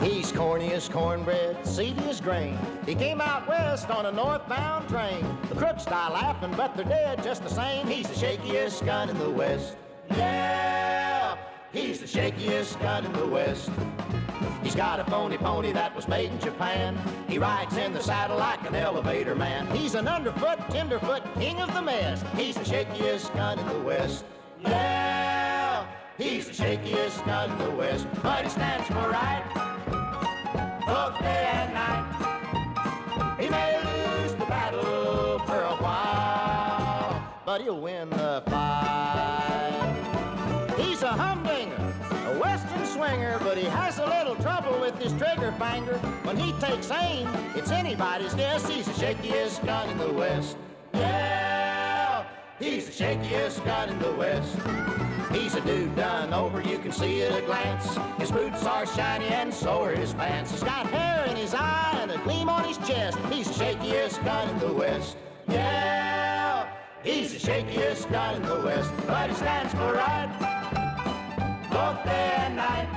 He's corny as cornbread, seedy as grain. He came out west on a northbound train. The crooks die laughing, but they're dead just the same. He's the shakiest gun in the West. Yeah, he's the shakiest gun in the West. He's got a phony pony that was made in Japan. He rides in the saddle like an elevator man. He's an underfoot, tenderfoot, king of the mess. He's the shakiest gun in the West. Yeah, he's the shakiest gun in the West. But he stands for right both day and night. He may lose the battle for a while, but he'll win the fight. He's a humdinger, a western swinger, but he has a little trouble with his trigger finger. When he takes aim, it's anybody's guess. He's the shakiest gun in the West. Yeah, he's the shakiest gun in the West. He's a dude done over, you can see at a glance. His boots are shiny and so are his pants. He's got hair in his eye and a gleam on his chest. He's the shakiest gun in the West. Yeah, he's the shakiest gun in the West. But he stands for right both day and night.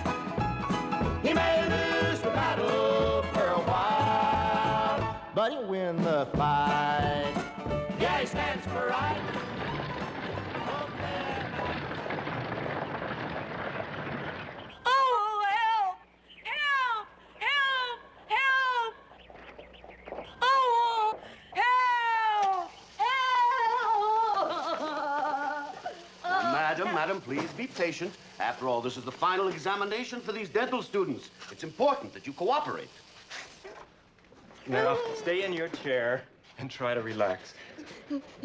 He may lose the battle for a while, but he'll win the fight. Yeah, he stands for right. Madam, please be patient. After all, this is the final examination for these dental students. It's important that you cooperate. Now, stay in your chair and try to relax.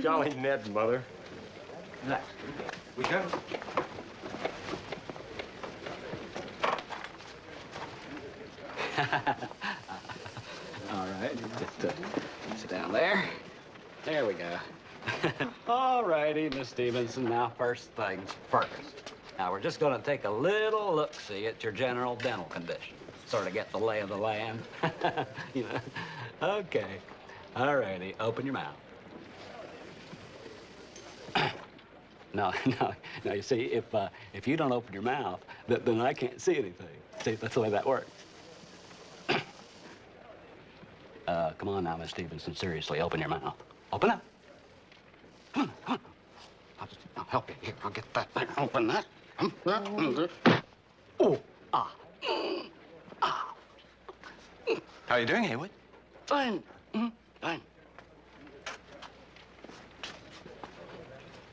Golly Ned, Mother. Relax. We go. All right, just sit down there. There we go. All righty, Miss Stevenson. Now, first things first. Now, we're just going to take a little look-see at your general dental condition. Sort of get the lay of the land. You know. Okay. All righty. Open your mouth. No, you see, if you don't open your mouth, then I can't see anything. See, that's the way that works. Come on now, Miss Stevenson. Seriously, open your mouth. Open up. Come on. I'll help you. Here, I'll get that thing. Open that. Oh, ah. Ah. How are you doing, Haywood? Fine. Fine.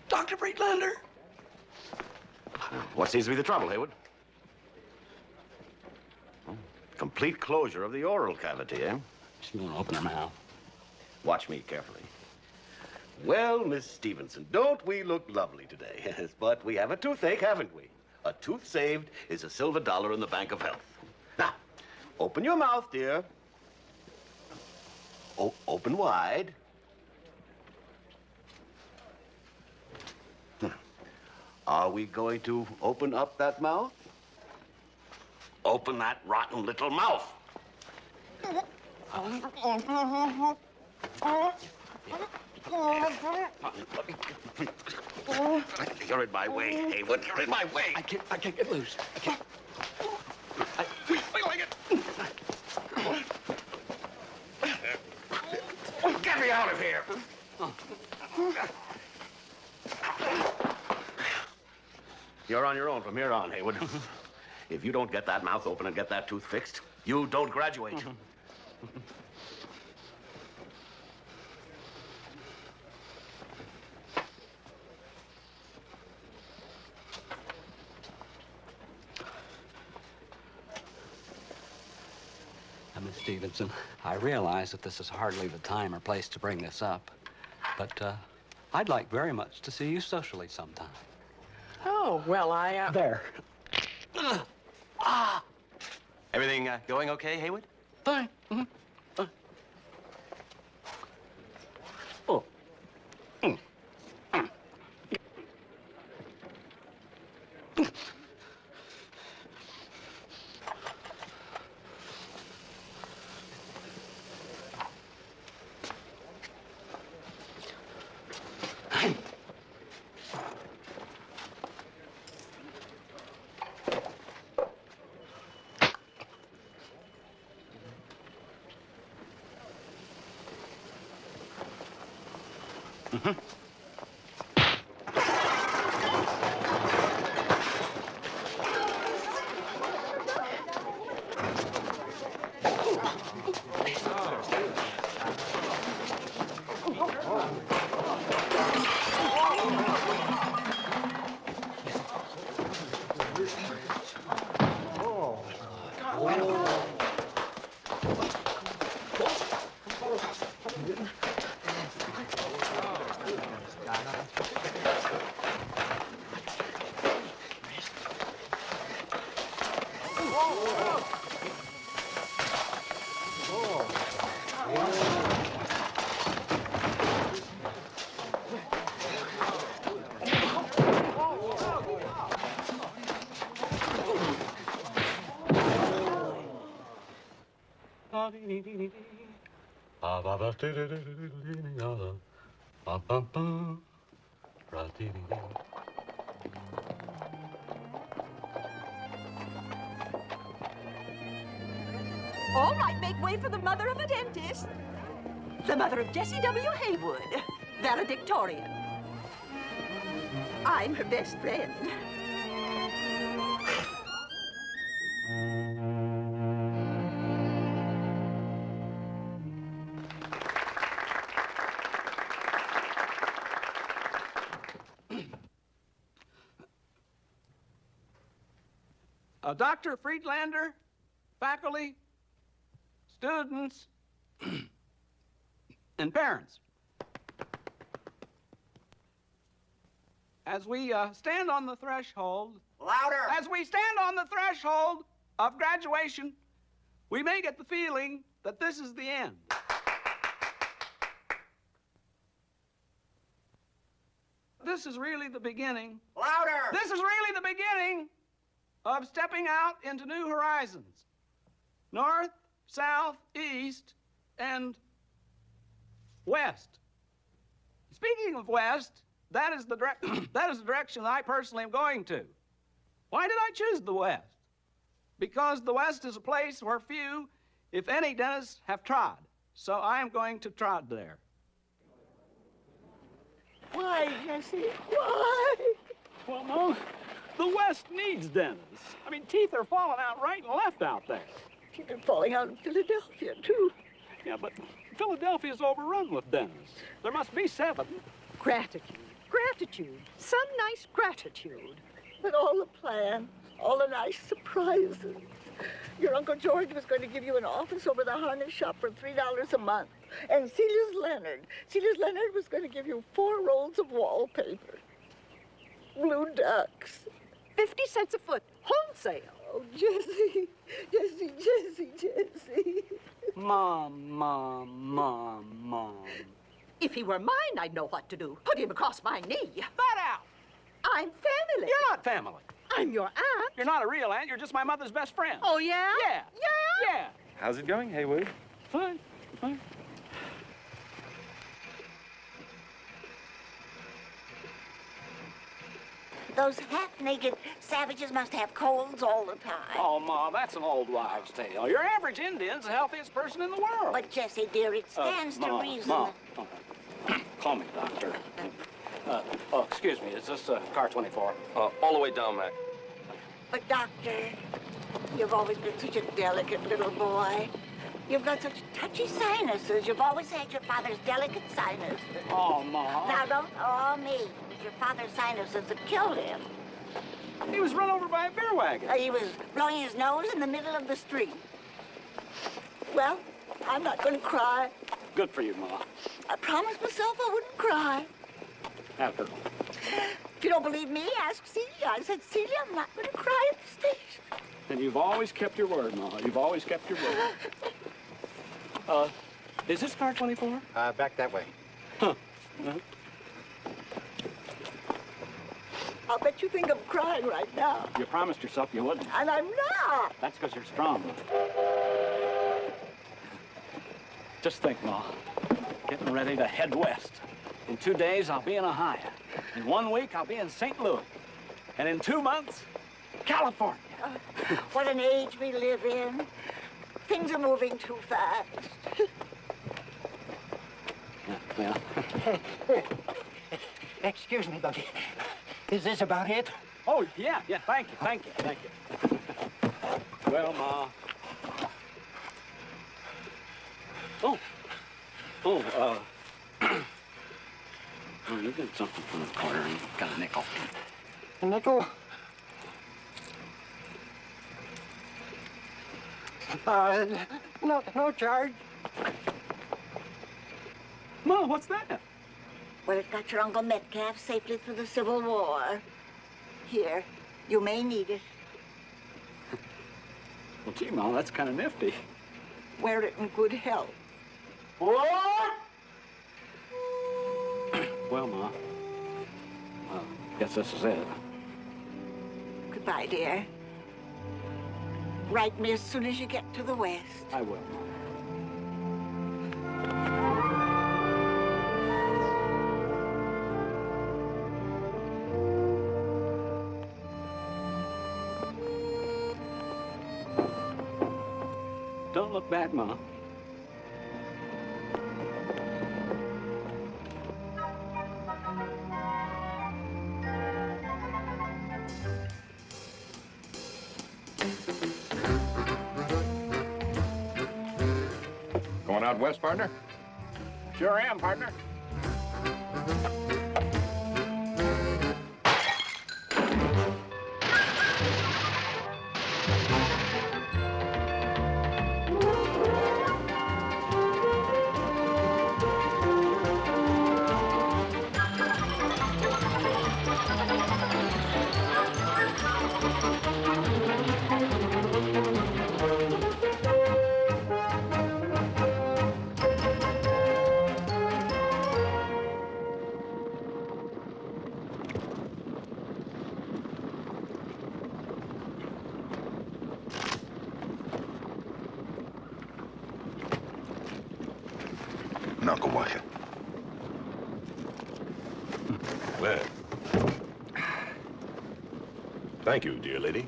Dr. Friedlander. What seems to be the trouble, Haywood? Complete closure of the oral cavity, eh? She's going to open her mouth. Watch me carefully. Well, Miss Stevenson, don't we look lovely today? Yes, but we have a toothache, haven't we? A tooth saved is a silver dollar in the Bank of Health. Now, open your mouth, dear. Open wide. Are we going to open up that mouth? Open that rotten little mouth. You're in my way, Haywood. You're in my way. I can't get loose. I can't. Get me out of here. You're on your own from here on, Haywood. If you don't get that mouth open and get that tooth fixed, you don't graduate. Miss Stevenson, I realize that this is hardly the time or place to bring this up, but I'd like very much to see you socially sometime. Oh, well, There. Everything going okay, Haywood? Fine. Fine. Oh. All right, make way for the mother of a dentist. The mother of Jessie W. Haywood, valedictorian. I'm her best friend. Dr. Friedlander, faculty, students, and parents. As we stand on the threshold... Louder! As we stand on the threshold of graduation, we may get the feeling that this is the end. This is really the beginning. Louder! This is really the beginning of stepping out into new horizons. North, south, east, and west. Speaking of west, that is the direction I personally am going to. Why did I choose the west? Because the west is a place where few, if any, dentists have trod. So I am going to trod there. Why, Jesse? Why? Well, Mom, the west needs dentists. I mean, teeth are falling out right and left out there. Teeth are falling out in Philadelphia, too. Yeah, but Philadelphia's overrun with dentists. There must be 7. Gratitude. Gratitude. Some nice gratitude. But all the plans, all the nice surprises. Your Uncle George was going to give you an office over the harness shop for $3 a month. And Celia's Leonard was going to give you 4 rolls of wallpaper. Blue ducks. 50 cents a foot, wholesale. Oh, Jessie. Mom. If he were mine, I'd know what to do. Put him across my knee. That out! I'm family. You're not family. I'm your aunt. You're not a real aunt. You're just my mother's best friend. Oh, yeah? Yeah. Yeah? Yeah. How's it going, Haywood? Fine. Those half-naked savages must have colds all the time. Oh, Ma, that's an old wives' tale. Your average Indian's the healthiest person in the world. But, Jessie, dear, it stands to Ma, reason Ma. that... Call me, Doctor. Excuse me, is this car 24? All the way down, Mac. But, Doctor, you've always been such a delicate little boy. You've got such touchy sinuses. You've always had your father's delicate sinuses. Oh, Ma. Now, don't awe me. It was your father's sinuses that killed him. He was run over by a beer wagon. He was blowing his nose in the middle of the street. Well, I'm not going to cry. Good for you, Ma. I promised myself I wouldn't cry. After. If you don't believe me, ask Celia. I said, Celia, I'm not going to cry at the station. And you've always kept your word, Ma. You've always kept your word. Is this car 24? Back that way. Huh. I'll bet you think I'm crying right now. You promised yourself you wouldn't. And I'm not. That's because you're strong. Just think, Ma. Getting ready to head west. In 2 days, I'll be in Ohio. In 1 week, I'll be in St. Louis. And in 2 months, California. What an age we live in. Things are moving too fast. Well, Excuse me, Bucky. Is this about it? Oh, yeah. Thank you. well, Ma. Oh, you got something from the corner and got a nickel. A nickel? No charge. Ma, what's that? Well, it got your Uncle Metcalf safely through the Civil War. Here, you may need it. Well, gee, Ma, that's kind of nifty. Wear it in good health. What? Well, Ma, guess this is it. Goodbye, dear. Write me as soon as you get to the West. I will, Ma. Don't look back, Ma. Going out west, partner? Sure am, partner. Knuckle washer. Well, thank you, dear lady.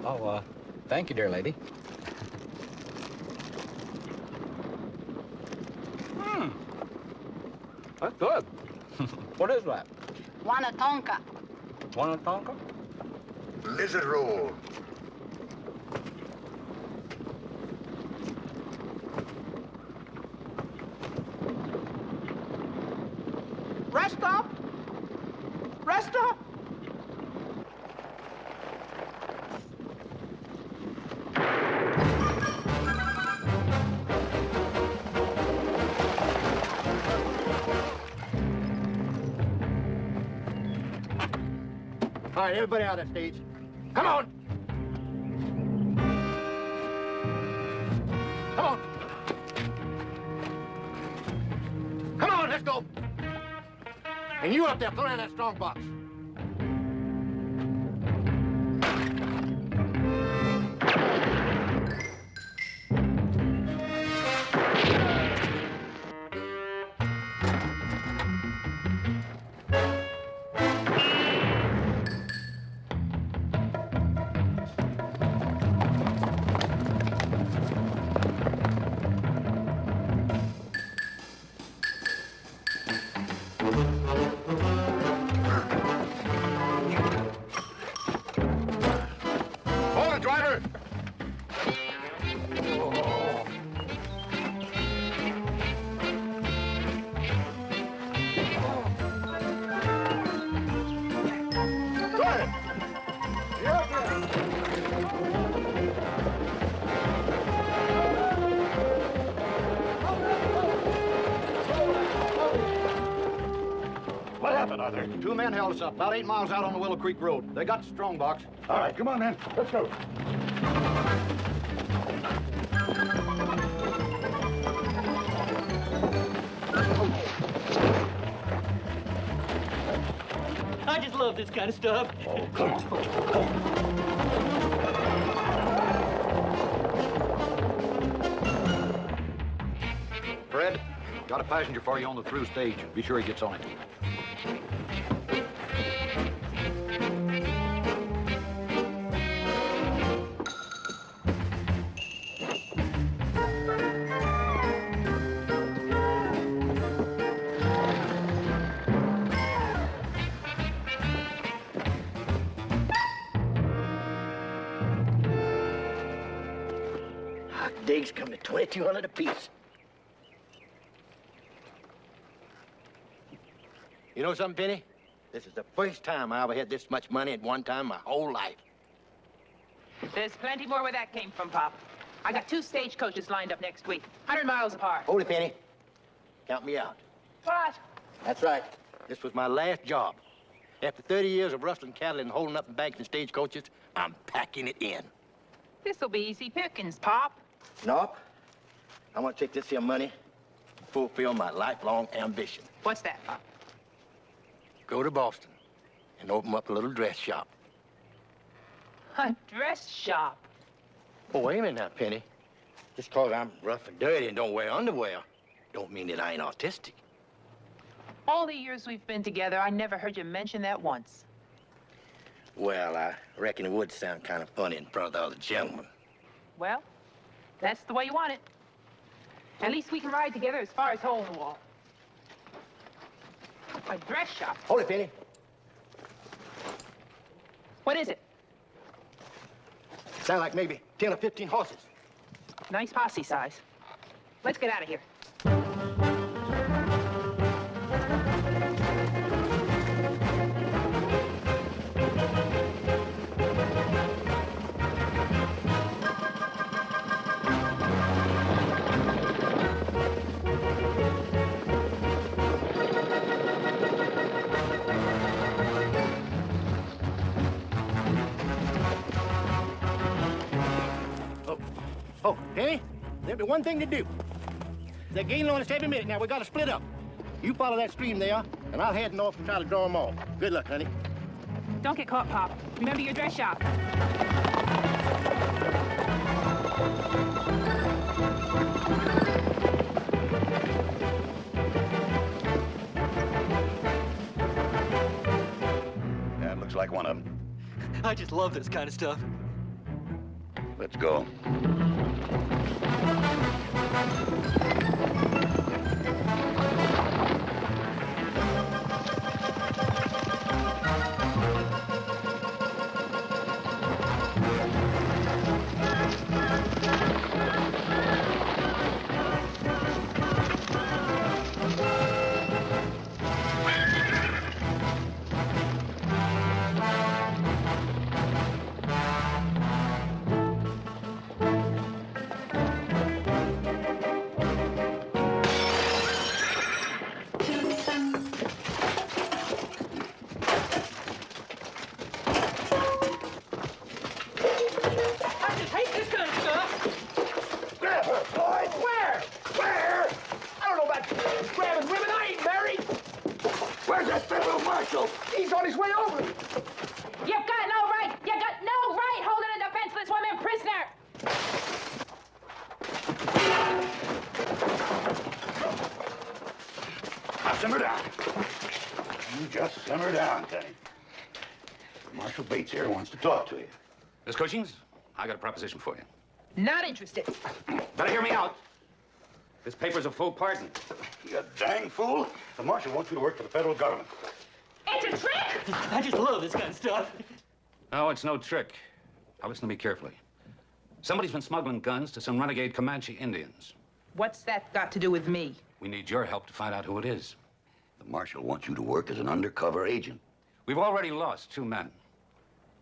Oh, thank you, dear lady. That's good. What is that? Wanatonka. Wanatonka? Lizard roll. Rest up. All right, everybody out of that stage. Come on! Come on! Come on, let's go! And you up there, throw down that strong box. Hold it, driver! What happened, Arthur? Two men held us up about 8 miles out on the Willow Creek Road. They got the strong box. All right, come on, man. Let's go. I just love this kind of stuff. Oh, come on. Fred, got a passenger for you on the through stage. Be sure he gets on it. things come to 2,200 apiece. You know something, Penny? This is the first time I ever had this much money at one time in my whole life. There's plenty more where that came from, Pop. I got 2 stagecoaches lined up next week, 100 miles apart. Hold it, Penny. Count me out. What? That's right. This was my last job. After 30 years of rustling cattle and holding up in banks and stagecoaches, I'm packing it in. This'll be easy pickings, Pop. Nope. I want to take this here money and fulfill my lifelong ambition. What's that, Pop? Go to Boston and open up a little dress shop. A dress shop? Oh, wait a minute now, Penny. Just 'cause I'm rough and dirty and don't wear underwear, don't mean that I ain't artistic. All the years we've been together, I never heard you mention that once. Well, I reckon it would sound kind of funny in front of the other gentlemen. Well, that's the way you want it. At least we can ride together as far as hole in the wall. A dress shop? Hold it, Penny. What is it? Sound like maybe 10 or 15 horses. Nice posse size. Let's get out of here. Oh, Penny, there'll be one thing to do. They're gaining on us every minute now. We gotta split up. You follow that stream there, and I'll head north and try to draw them off. Good luck, honey. Don't get caught, Pop. Remember your dress shop. That looks like one of them. I just love this kind of stuff. Let's go. He's on his way over. You've got no right! You got no right holding a defenseless woman prisoner! Now, simmer down. You just simmer down, Tenny. Marshal Bates here wants to talk to you. Miss Cushings, I got a proposition for you. Not interested. Better hear me out. This paper's a full pardon. You dang fool. The marshal wants you to work for the federal government. It's a trick! I just love this kind of stuff. No, it's no trick. Now, listen to me carefully. Somebody's been smuggling guns to some renegade Comanche Indians. What's that got to do with me? We need your help to find out who it is. The marshal wants you to work as an undercover agent. We've already lost 2 men.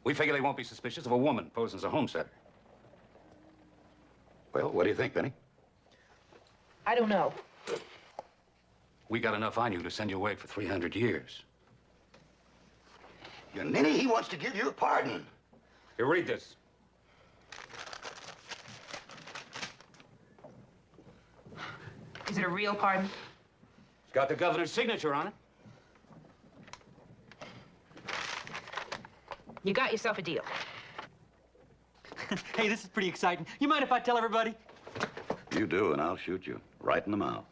We figure they won't be suspicious of a woman posing as a homesteader. Well, what do you think, Benny? I don't know. We got enough on you to send you away for 300 years. Your ninny, he wants to give you a pardon. Here, read this. Is it a real pardon? It's got the governor's signature on it. You got yourself a deal. Hey, this is pretty exciting. You mind if I tell everybody? You do, and I'll shoot you right in the mouth.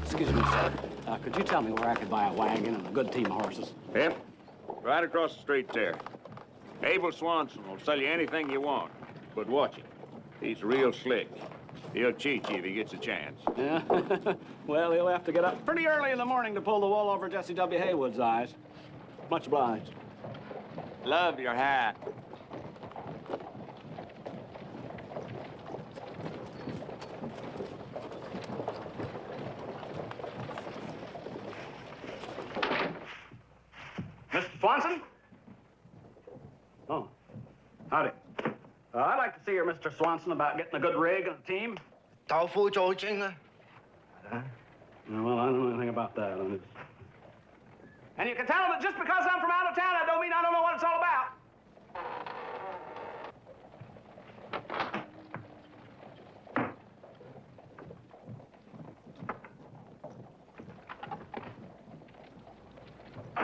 Excuse me, sir. Could you tell me where I could buy a wagon and a good team of horses? Yep. Right across the street there. Abel Swanson will sell you anything you want, but watch him. He's real slick. He'll cheat you if he gets a chance. Yeah. Well, he'll have to get up pretty early in the morning to pull the wool over Jesse W. Haywood's eyes. Much obliged. Love your hat. Mr. Swanson? Oh, howdy. I'd like to see your Mr. Swanson about getting a good rig and a team. Well, I don't know anything about that. And you can tell that just because I'm from out of town, I don't mean I don't know what it's all about.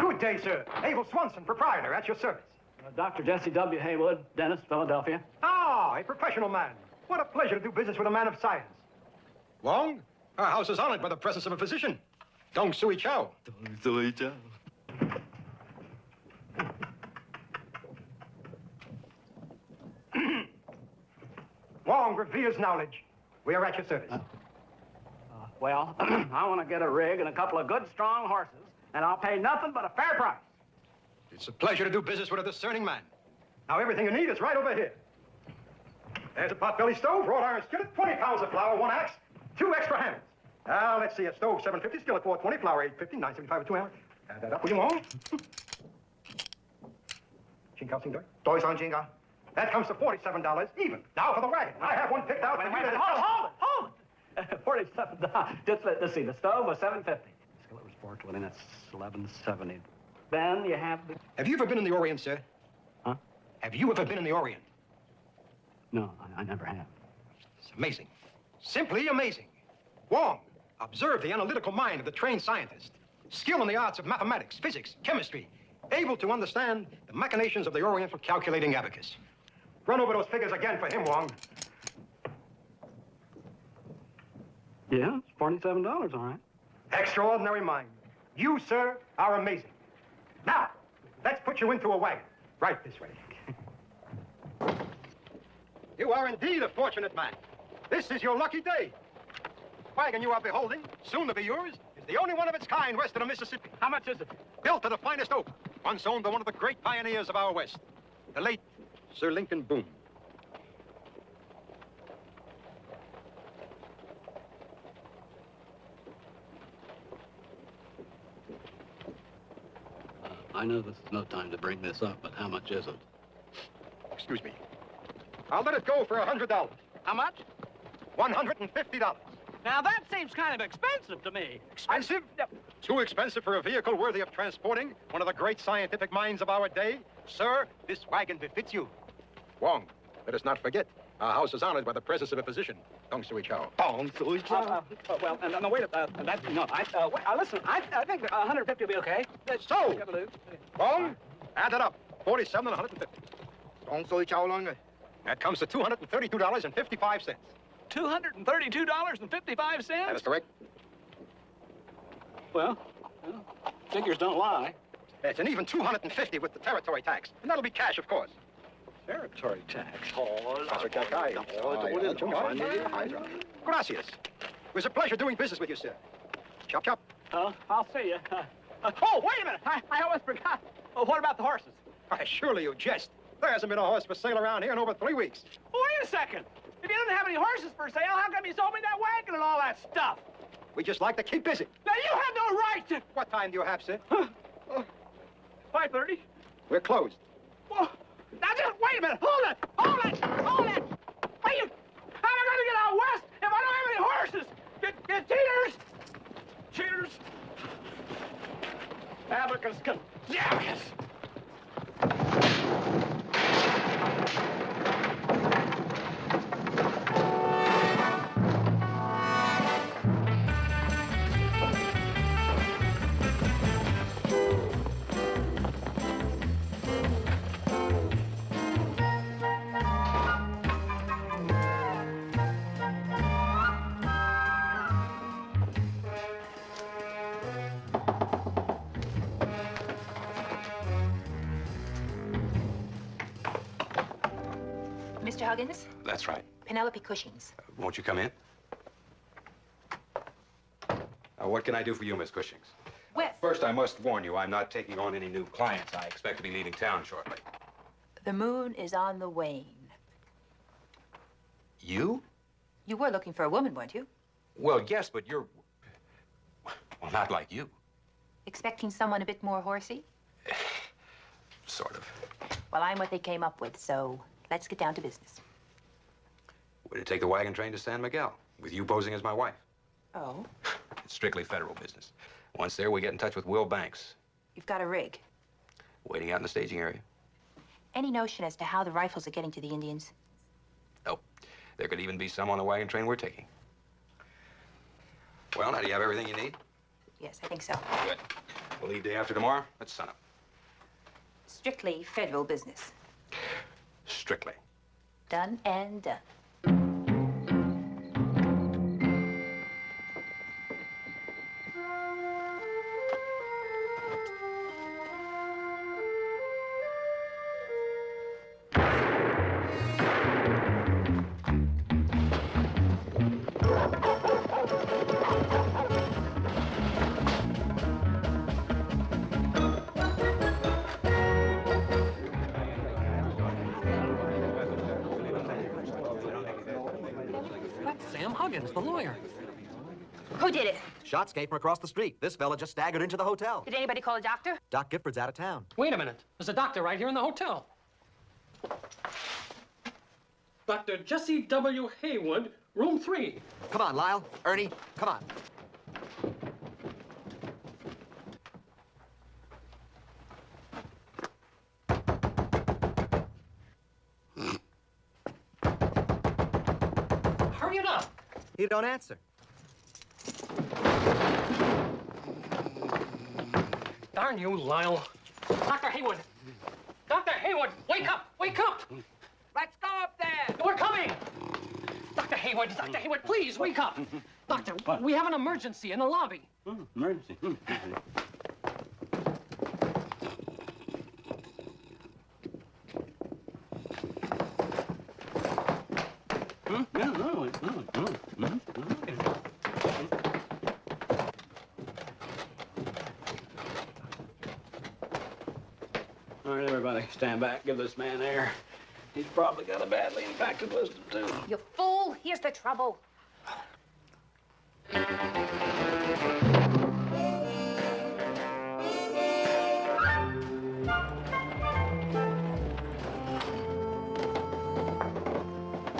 Good day, sir. Abel Swanson, proprietor, at your service. Dr. Jesse W. Haywood, dentist, Philadelphia. Ah, a professional man. What a pleasure to do business with a man of science. Wong, our house is honored by the presence of a physician. Dong Sui Chow. Dong Sui Chow. Wong reveres knowledge. We are at your service. Well, I want to get a rig and a couple of good, strong horses, and I'll pay nothing but a fair price. It's a pleasure to do business with a discerning man. Now, everything you need is right over here. There's a potbelly stove, wrought iron skillet, 20 pounds of flour, 1 axe, 2 extra hammers. Now, let's see, a stove, $7.50, skillet, $4.20, flour, $8.50, $9.75 with 2 hammers. Add that up, will you, Wong? That comes to $47 even. Now for the wagon. I have one picked out. Wait, hold it. $47. Let's see, the stove was $7.50. Skillet was $4.20, that's $11.70. Then you have the... Have you ever been in the Orient, sir? Huh? Have you ever been in the Orient? No, I never have. It's amazing. Simply amazing. Wong, observe the analytical mind of the trained scientist. Skill in the arts of mathematics, physics, chemistry. Able to understand the machinations of the Oriental calculating abacus. Run over those figures again for him, Wong. Yeah, it's $47, all right. Extraordinary mind. You, sir, are amazing. Now, let's put you into a wagon. Right this way. You are indeed a fortunate man. This is your lucky day. The wagon you are beholding, soon to be yours, is the only one of its kind west of the Mississippi. How much is it? Built to the finest oak, once owned by one of the great pioneers of our West, the late Sir Lincoln Boone. I know this is no time to bring this up, but how much is it? Excuse me. I'll let it go for $100. How much? $150. Now, that seems kind of expensive to me. Expensive? Too expensive for a vehicle worthy of transporting one of the great scientific minds of our day? Sir, this wagon befits you. Wong, let us not forget, our house is honored by the presence of a physician, Dong Sui Chow. Dong Sui Chow. Well, no, wait, listen, I think 150 will be okay. So, Wong, add that up, 47 and 150. Dong Sui Chow long. That comes to $232.55. $232.55? That is correct. Well, figures don't lie. It's an even $250 with the territory tax. And that'll be cash, of course. Territory tax. Gracias. It was a pleasure doing business with you, sir. Chop, chop. I'll see you. Oh, wait a minute. I almost forgot. Oh, what about the horses? Why, surely you jest. There hasn't been a horse for sale around here in over 3 weeks. Wait a second. If you didn't have any horses for sale, how come you sold me that wagon and all that stuff? We just like to keep busy. Now, you have no right to... What time do you have, sir? 5:30. We're closed. Well, now, just wait a minute. Hold it. Wait, how am I going to get out west if I don't have any horses? Get cheaters. Abacus, abacus. Mr. Huggins? That's right. Penelope Cushing's. Won't you come in? What can I do for you, Miss Cushings? Well, First, I must warn you, I'm not taking on any new clients. I expect to be leaving town shortly. the moon is on the wane. You? You were looking for a woman, weren't you? Well, yes, but you're... Well, not like you. Expecting someone a bit more horsey? Sort of. Well, I'm what they came up with, so let's get down to business. We're to take the wagon train to San Miguel, with you posing as my wife. Oh? It's strictly federal business. Once there, we get in touch with Will Banks. You've got a rig. Waiting out in the staging area. Any notion as to how the rifles are getting to the Indians? Nope. There could even be some on the wagon train we're taking. Well, now, do you have everything you need? Yes, I think so. Good. We'll leave day after tomorrow at sunup. Strictly federal business. Strictly. Done and done. Sam Huggins, the lawyer. Who did it? Shots came from across the street. This fella just staggered into the hotel. Did anybody call a doctor? Doc Gifford's out of town. Wait a minute. There's a doctor right here in the hotel. Dr. Jesse W. Haywood, room 3. Come on, Lyle. Ernie, come on. Hurry it up. He don't answer. Darn you, Lyle. Dr. Haywood. Dr. Haywood, wake up! Wake up! Let's go up there. We're coming! Dr. Haywood, please, wake up! Doctor, we have an emergency in the lobby. Emergency. All right, everybody, stand back. Give this man air. He's probably got a badly impacted wisdom, too. You fool! Here's the trouble.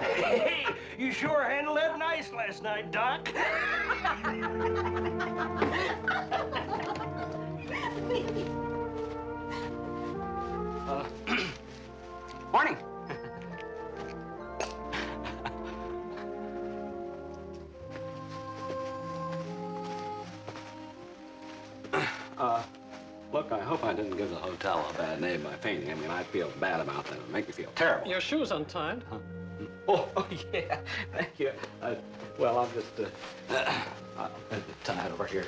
Hey, you sure handled that nice last night, Doc. Morning. Look, I hope I didn't give the hotel a bad name by fainting. I mean, I feel bad about that. It would make me feel terrible. Your shoe's untied. Oh, yeah. Thank you. Well, I'll just tie it over here.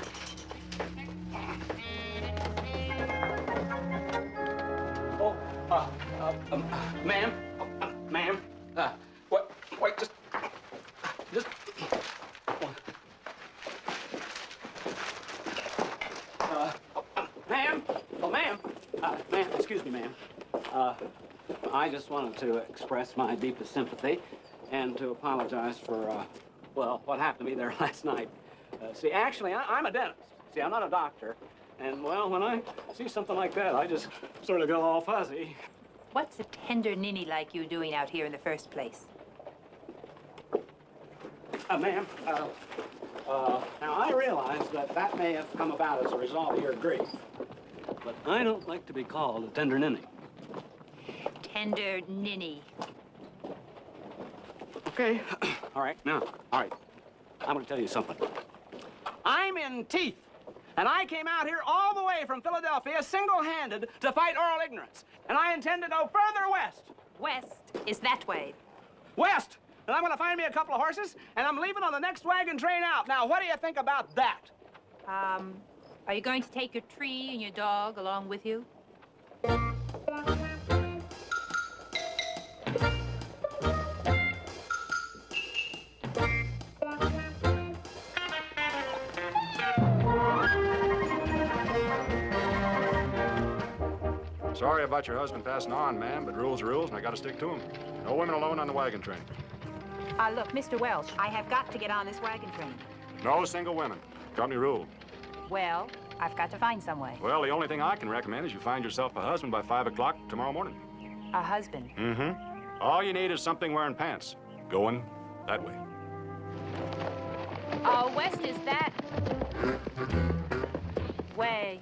Oh, ma'am, ma'am. Wait, just. Ma'am. Oh, ma'am. Ma'am, excuse me, ma'am. I just wanted to express my deepest sympathy and to apologize for, well, what happened to me there last night. See, actually, I'm a dentist. See, I'm not a doctor. And, well, when I see something like that, I just sort of go all fuzzy. What's a tender ninny like you doing out here in the first place? Ma'am, now I realize that may have come about as a result of your grief. But I don't like to be called a tender ninny. Tender ninny. Okay. All right, now, all right. I'm going to tell you something. I'm in teeth. And I came out here all the way from Philadelphia single-handed to fight oral ignorance. And I intend to go further west. West is that way. West! And I'm going to find me a couple of horses, and I'm leaving on the next wagon train out. Now, what do you think about that? Are you going to take your tree and your dog along with you? Sorry about your husband passing on, ma'am, but rules are rules, and I gotta stick to them. No women alone on the wagon train. Look, Mr. Welch, I have got to get on this wagon train. No single women. Company rule. Well, I've got to find some way. Well, the only thing I can recommend is you find yourself a husband by 5 o'clock tomorrow morning. A husband? Mm-hmm. All you need is something wearing pants. Going that way. West is that way.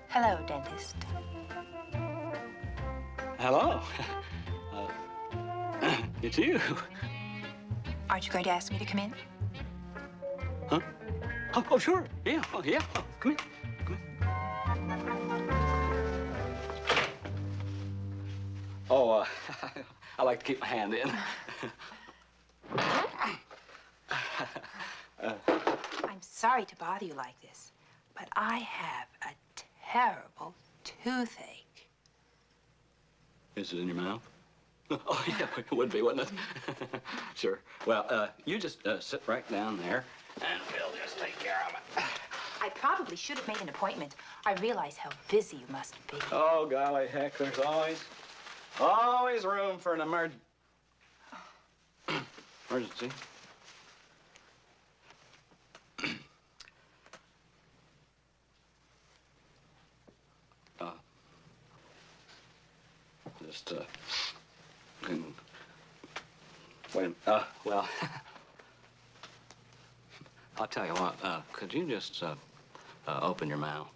Hello, dentist. Hello. It's you. Aren't you going to ask me to come in? Huh? Oh, sure. Yeah. Oh, yeah. Oh, come in. Oh, I like to keep my hand in. I'm sorry to bother you like this, but I have a terrible toothache. Is it in your mouth? Oh, yeah, it would be, wouldn't it? Sure. Well, you just sit right down there, and we'll just take care of it. I probably should have made an appointment. I realize how busy you must be. Oh, golly heck, there's always room for an emergency. Just, wait, well, I'll tell you what, could you just, open your mouth?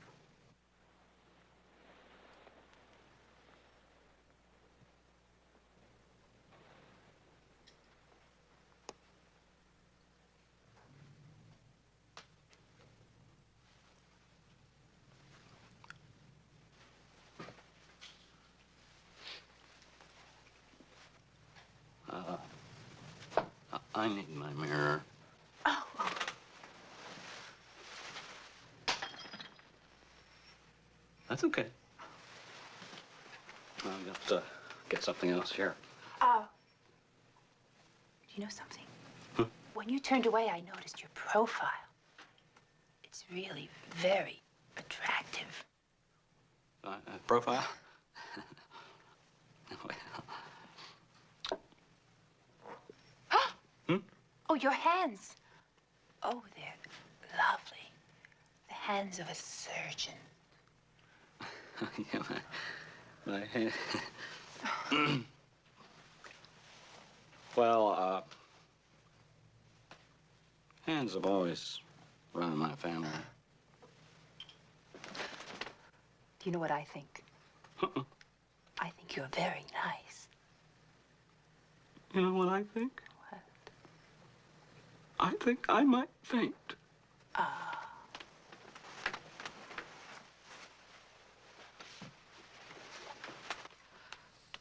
I need my mirror. Oh. That's okay. I'll just get something else here. Do you know something? When you turned away, I noticed your profile. It's really very attractive. Profile? Oh, your hands. Oh, they're lovely. The hands of a surgeon. Yeah, my hand. Well, hands have always run in my family. Do you know what I think? I think you're very nice. You know what I think? What? I think I might faint.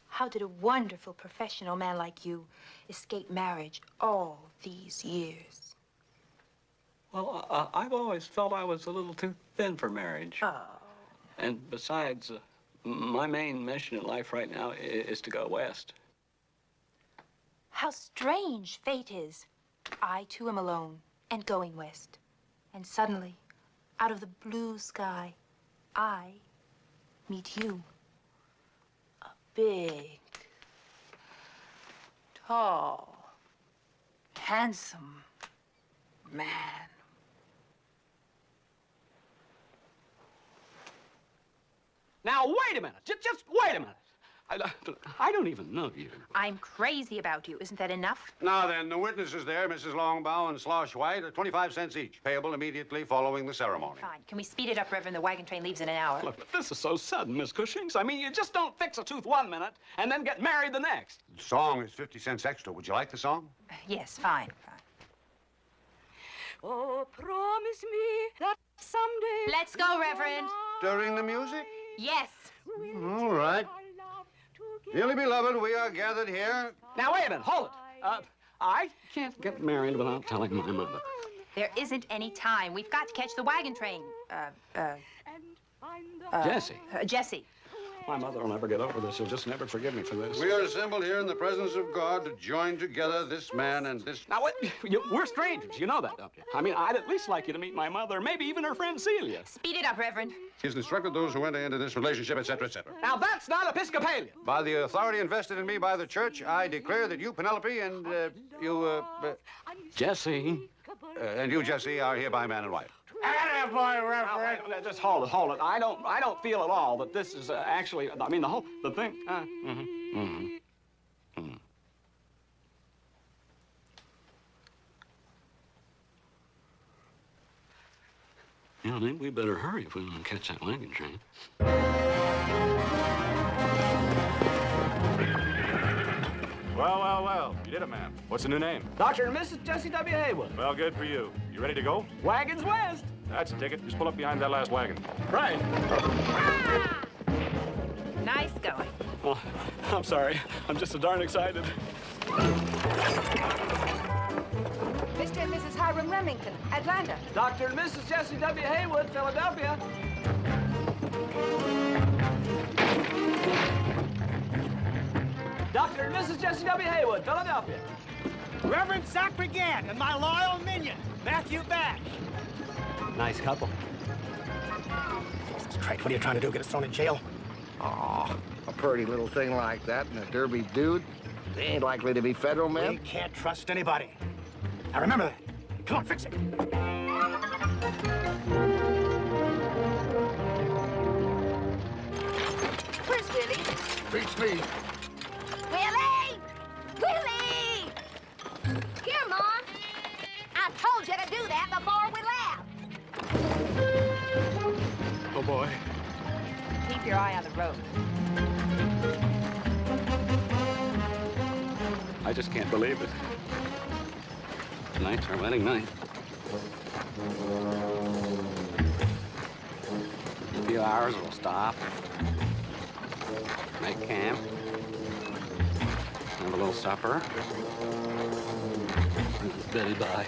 How did a wonderful professional man like you escape marriage all these years? Well, I've always felt I was a little too thin for marriage. Oh. And besides, my main mission in life right now is to go west. How strange fate is. I, too, am alone and going west. And suddenly, out of the blue sky, I meet you. A big, tall, handsome man. Now, wait a minute. Just wait a minute. I don't even know you. I'm crazy about you. Isn't that enough? Now then, the witnesses there, Mrs. Longbow and Slosh White, are 25 cents each, payable immediately following the ceremony. Fine. Can we speed it up, Reverend? The wagon train leaves in an hour. Look, but this is so sudden, Miss Cushings. I mean, you just don't fix a tooth 1 minute and then get married the next. The song is 50 cents extra. Would you like the song? Yes, fine. Oh, promise me that someday... Let's go, Reverend. During the music? Yes. All right. Dearly beloved, we are gathered here. Now, wait a minute. Hold it. I can't get married without telling my mother. There isn't any time. We've got to catch the wagon train. Jessie. Jessie. My mother will never get over this. She'll just never forgive me for this. We are assembled here in the presence of God to join together this man and this... Now, what? We're strangers. You know that, don't you? I mean, I'd at least like you to meet my mother, maybe even her friend Celia. Speed it up, Reverend. He has instructed those who enter into this relationship, etc., etc. Now, that's not Episcopalian. By the authority invested in me by the church, I declare that you, Penelope, and Jessie. And you, Jessie, are hereby man and wife. Attaboy, Reverend. Now, just hold it. I don't feel at all that this is actually, I mean, the thing. You know, maybe we better hurry if we want to catch that wagon train. Well. You did it, man. What's the new name? Dr. and Mrs. Jessie W. Haywood. Well, good for you. You ready to go? Wagons west. That's a ticket. Just pull up behind that last wagon. Right. Nice going. Oh, I'm sorry. I'm just so darn excited. Mr. and Mrs. Hiram Remington, Atlanta. Dr. and Mrs. Jessie W. Haywood, Philadelphia. Dr. and Mrs. Jessie W. Haywood, Philadelphia. Reverend Sacrigan and my loyal minion, Matthew Bash. Nice couple. Jesus Christ, what are you trying to do? Get us thrown in jail? Oh, a pretty little thing like that and a derby dude, they ain't likely to be federal men. We can't trust anybody. Now remember that. Come on, fix it. Where's Willie? Beats me. Willie! Willie! Here, Mom. I told you to do that before we left. Oh, boy. Keep your eye on the road. I just can't believe it. Tonight's our wedding night. In a few hours, we'll stop. Make camp. Have a little supper. Betty bye.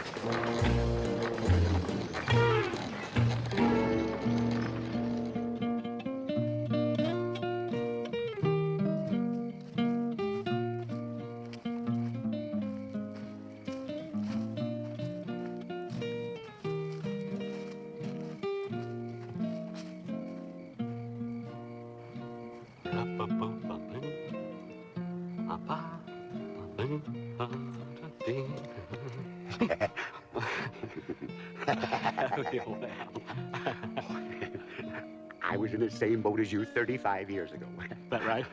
I was in the same boat as you 35 years ago. That right?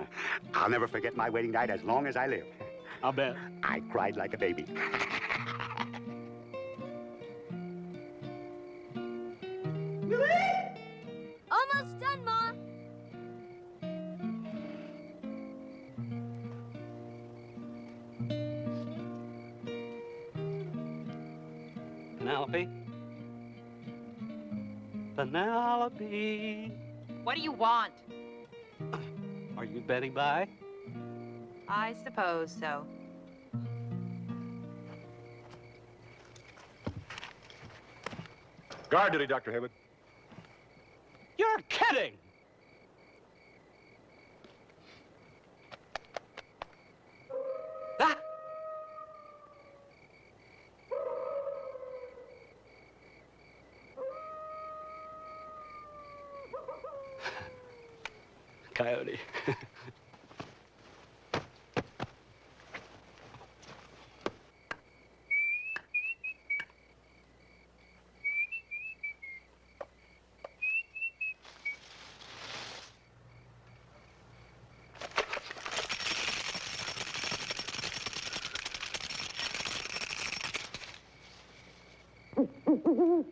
I'll never forget my wedding night as long as I live. I'll bet. I cried like a baby. Almost done, Ma. Penelope? Penelope? What do you want? Are you Betty bye? I suppose so. Guard duty, Dr. Haywood. You're kidding! Ah! Coyote. Who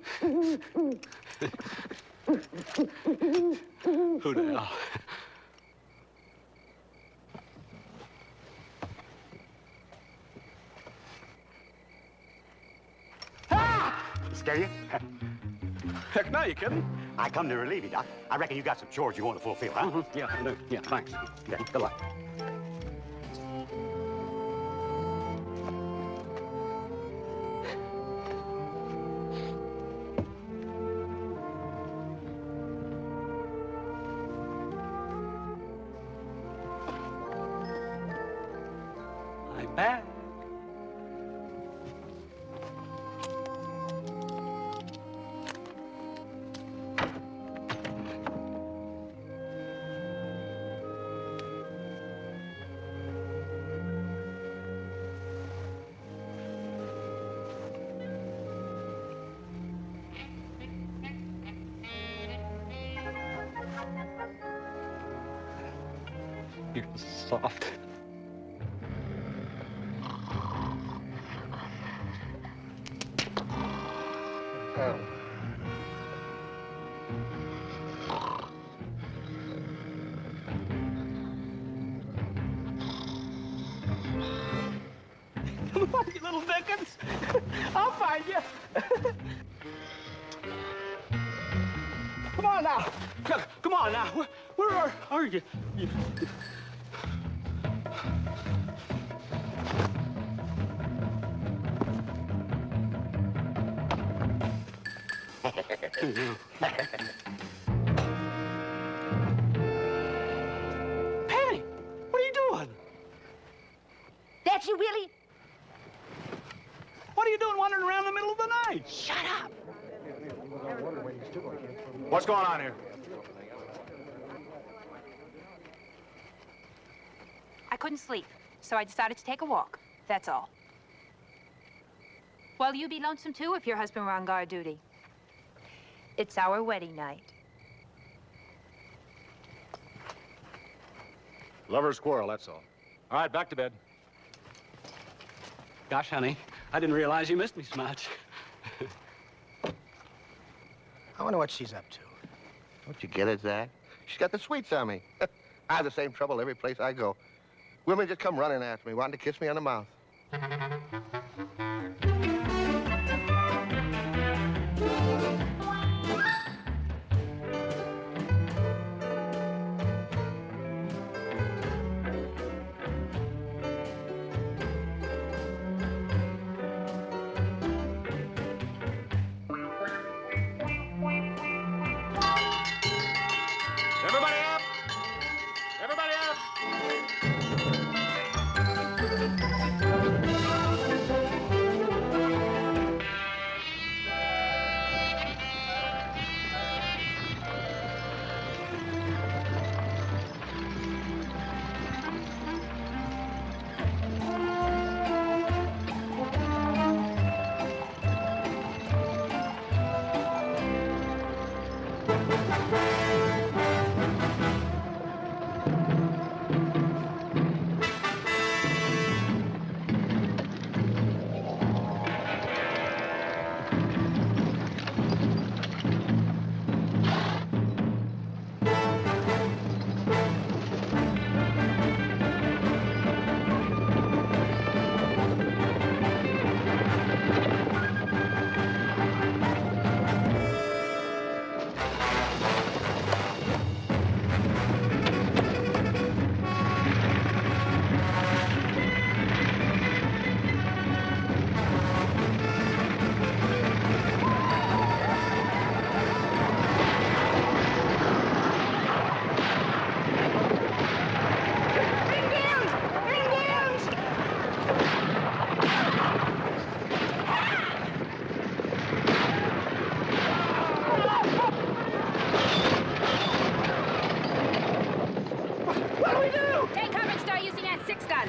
the hell? Scare you? Heck no, you kidding? I come to relieve you, Doc. I reckon you got some chores you want to fulfill, huh? Yeah, I do. Yeah, thanks. Okay, good luck. I'm back. You're soft. Come on, you little Dickens. I'll find you. Come on now. Come on now. Where are you? Penny, what are you doing? That's you, Willie? What are you doing wandering around in the middle of the night? Shut up. What's going on here? I couldn't sleep, so I decided to take a walk. That's all. Well, you'd be lonesome too if your husband were on guard duty. It's our wedding night. Lover's quarrel, that's all. All right, back to bed. Gosh, honey, I didn't realize you missed me so much. I wonder what she's up to. Don't you get it, Zach? She's got the sweets on me. I have the same trouble every place I go. Women just come running after me, wanting to kiss me on the mouth. Everybody up! Everybody up! What do we do? Take cover and start using that 6-gun.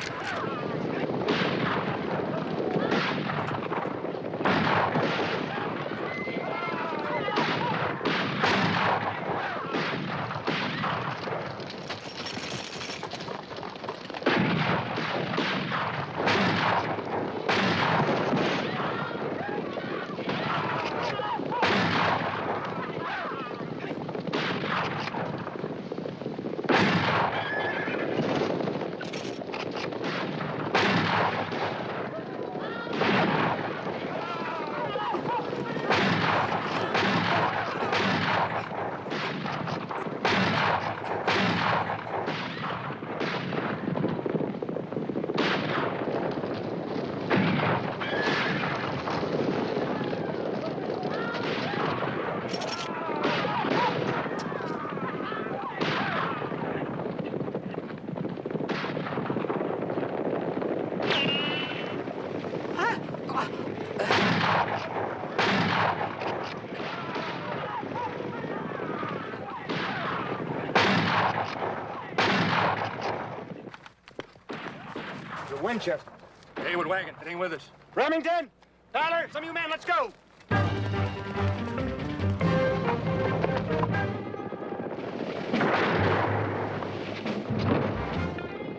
a Winchester. Haywood wagon, heading with us. Remington! Tyler, some of you men, let's go!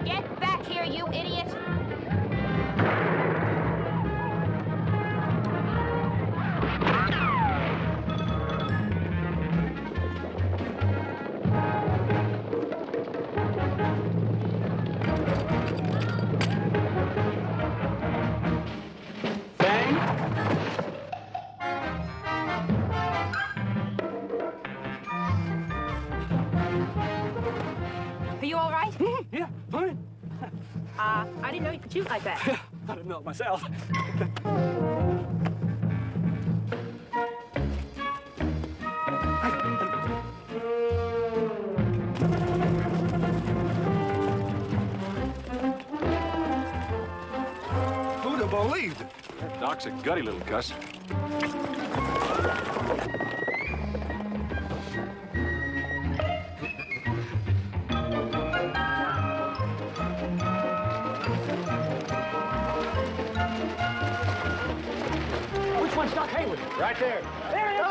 Get back here, you idiot! Are you all right? Yeah, fine. I didn't know you could shoot like that. I didn't know it myself. Who'd have believed it? Doc's a gutty little cuss. Which one's Doc Haywood? Right there. There he is!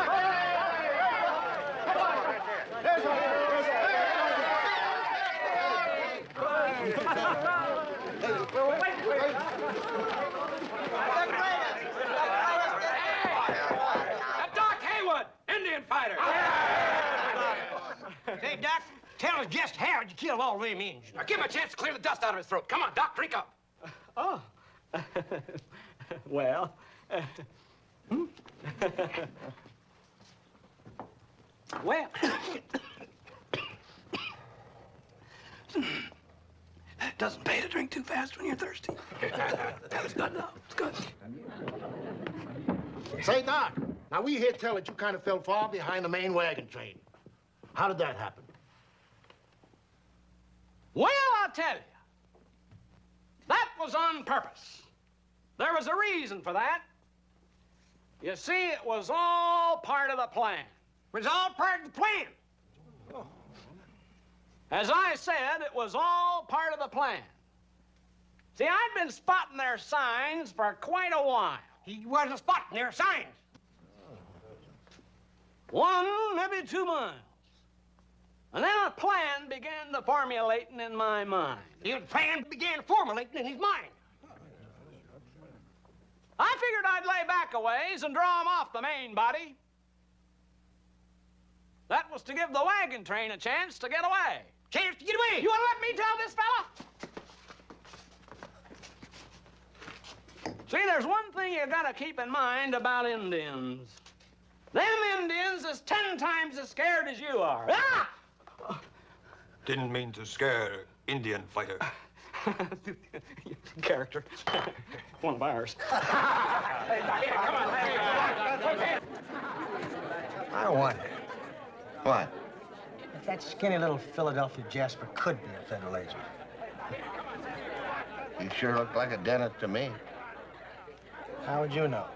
Doc Haywood, Indian fighter. Hey, Doc, tell us just how you killed all them Indians. Now, give him a chance to clear the dust out of his throat. Come on, Doc, drink up. Oh. Well. Well. Doesn't pay to drink too fast when you're thirsty. It's good, though. It's good. Say, Doc, now we hear tell that you kind of fell far behind the main wagon train. How did that happen? Well, I'll tell you. That was on purpose. There was a reason for that. You see, it was all part of the plan. It was all part of the plan. As I said, it was all part of the plan. See, I'd been spotting their signs for quite a while. He wasn't spotting their signs. 1, maybe 2 miles. And then a plan began to formulating in my mind. His plan began formulating in his mind. I figured I'd lay back a ways and draw him off the main body. That was to give the wagon train a chance to get away. Chance to get away? You want to let me tell this fella? See, there's one thing you gotta keep in mind about Indians. Them Indians is 10 times as scared as you are. Ah! Didn't mean to scare Indian fighter. Character. One of ours. I wonder. What? If that skinny little Philadelphia Jasper could be a federal agent. You sure look like a dentist to me. How would you know?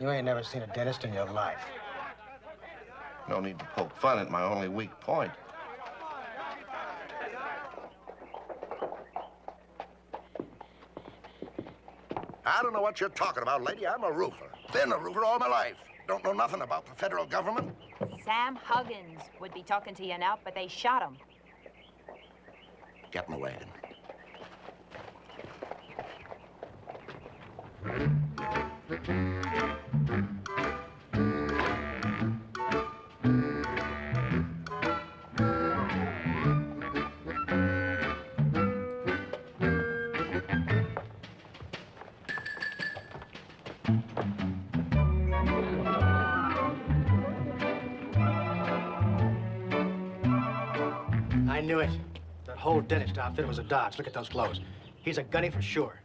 You ain't never seen a dentist in your life. No need to poke fun at my only weak point. I don't know what you're talking about, lady. I'm a roofer. Been a roofer all my life. Don't know nothing about the federal government. Sam Huggins would be talking to you now, but they shot him. Get in the wagon. I knew it. That whole dentist outfit was a dodge. Look at those clothes. He's a gunny for sure.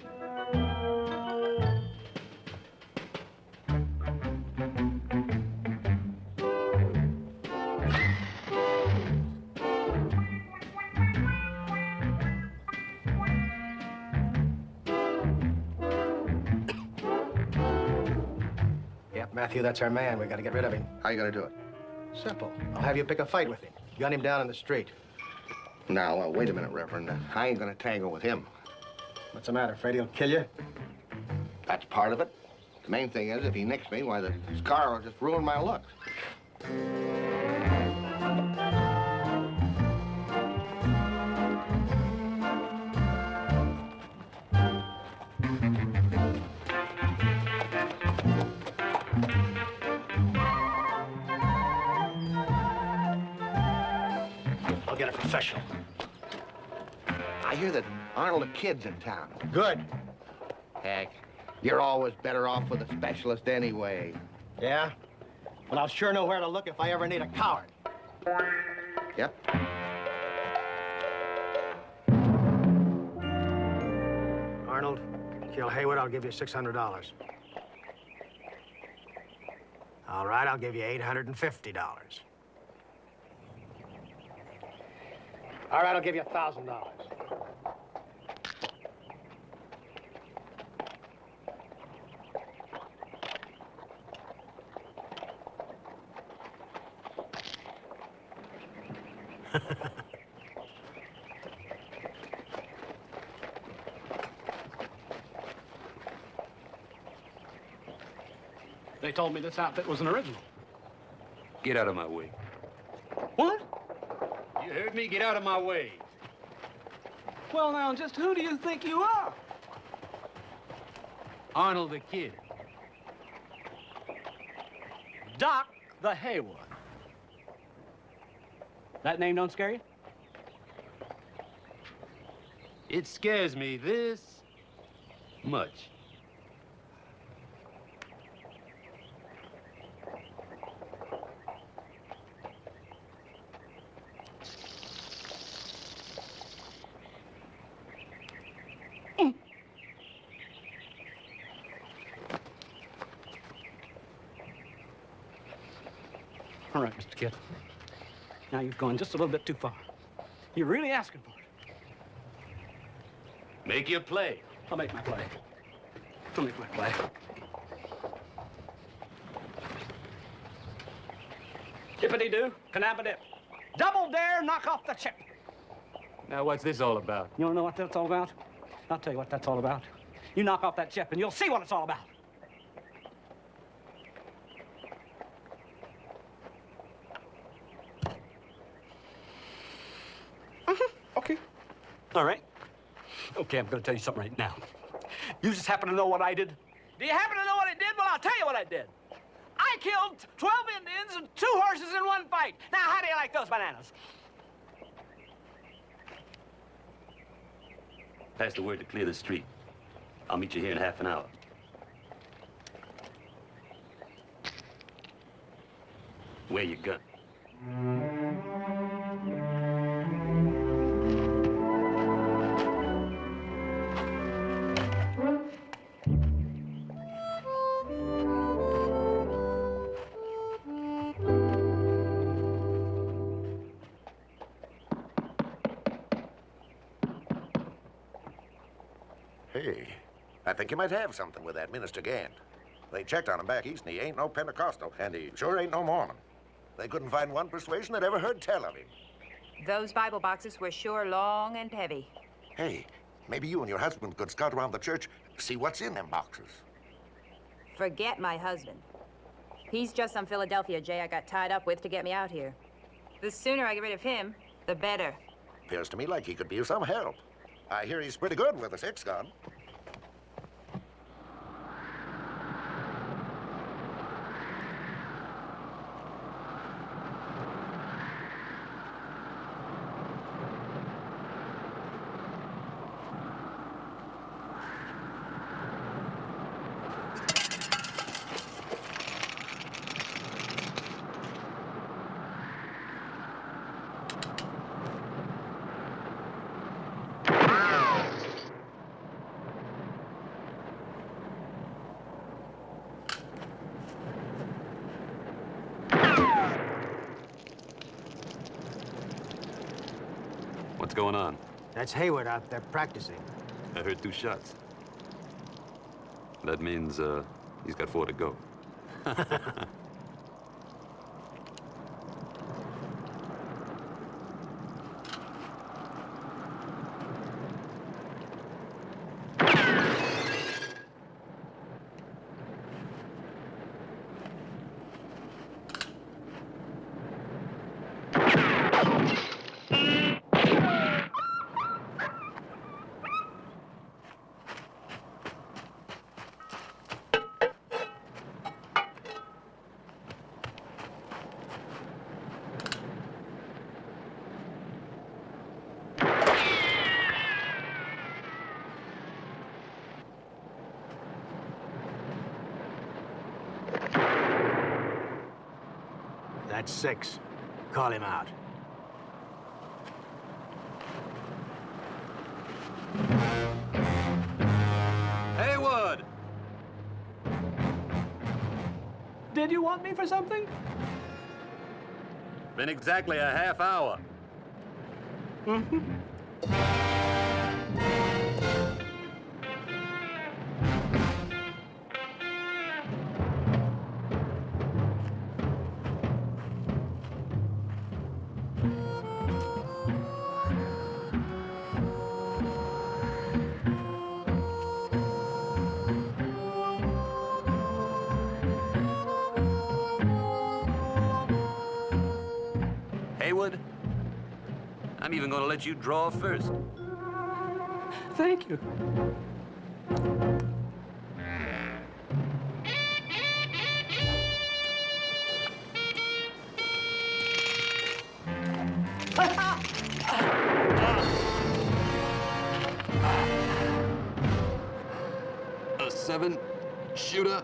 Yep, Matthew, that's our man. We gotta get rid of him. How you gonna do it? Simple. I'll have you pick a fight with him. Gun him down in the street. Now, wait a minute, Reverend. I ain't gonna tangle with him. What's the matter? Afraid he'll kill you? That's part of it. The main thing is, if he nicks me, why, the scar will just ruin my looks. I'll get a professional. I hear that Arnold the Kid's in town. Good. Heck, you're always better off with a specialist anyway. Yeah? Well, I'll sure know where to look if I ever need a coward. Yep. Arnold, kill Haywood, I'll give you $600. All right, I'll give you $850. All right, I'll give you $1,000. They told me this outfit was an original. Get out of my way. What? You heard me. Get out of my way. Well, now, just who do you think you are? Arnold the Kid. Doc the Haywood. That name don't scare you? It scares me this much. All right, Mr. Kid. Now you've gone just a little bit too far. You're really asking for it. Make your play. I'll make my play. I'll make my play. Hippity-doo, canapa-dip. Double dare, knock off the chip. Now, what's this all about? You don't know what that's all about? I'll tell you what that's all about. You knock off that chip and you'll see what it's all about. Okay. All right. Okay, I'm going to tell you something right now. You just happen to know what I did? Do you happen to know what I did? Well, I'll tell you what I did. I killed 12 Indians and 2 horses in one fight. Now, how do you like those bananas? Pass the word to clear the street. I'll meet you here in half an hour. Wear your gun. Hey, I think you might have something with that Minister Gant. They checked on him back east, and he ain't no Pentecostal, and he sure ain't no Mormon. They couldn't find one persuasion that ever heard tell of him. Those Bible boxes were sure long and heavy. Hey, maybe you and your husband could scout around the church, see what's in them boxes. Forget my husband. He's just some Philadelphia Jay I got tied up with to get me out here. The sooner I get rid of him, the better. Appears to me like he could be of some help. I hear he's pretty good with a 6-gun. What's going on? That's Haywood out there practicing. I heard 2 shots. That means, he's got 4 to go. 6. Call him out. Haywood! Did you want me for something? Been exactly a half hour. Haywood, I'm even going to let you draw first. Thank you. A 7-shooter?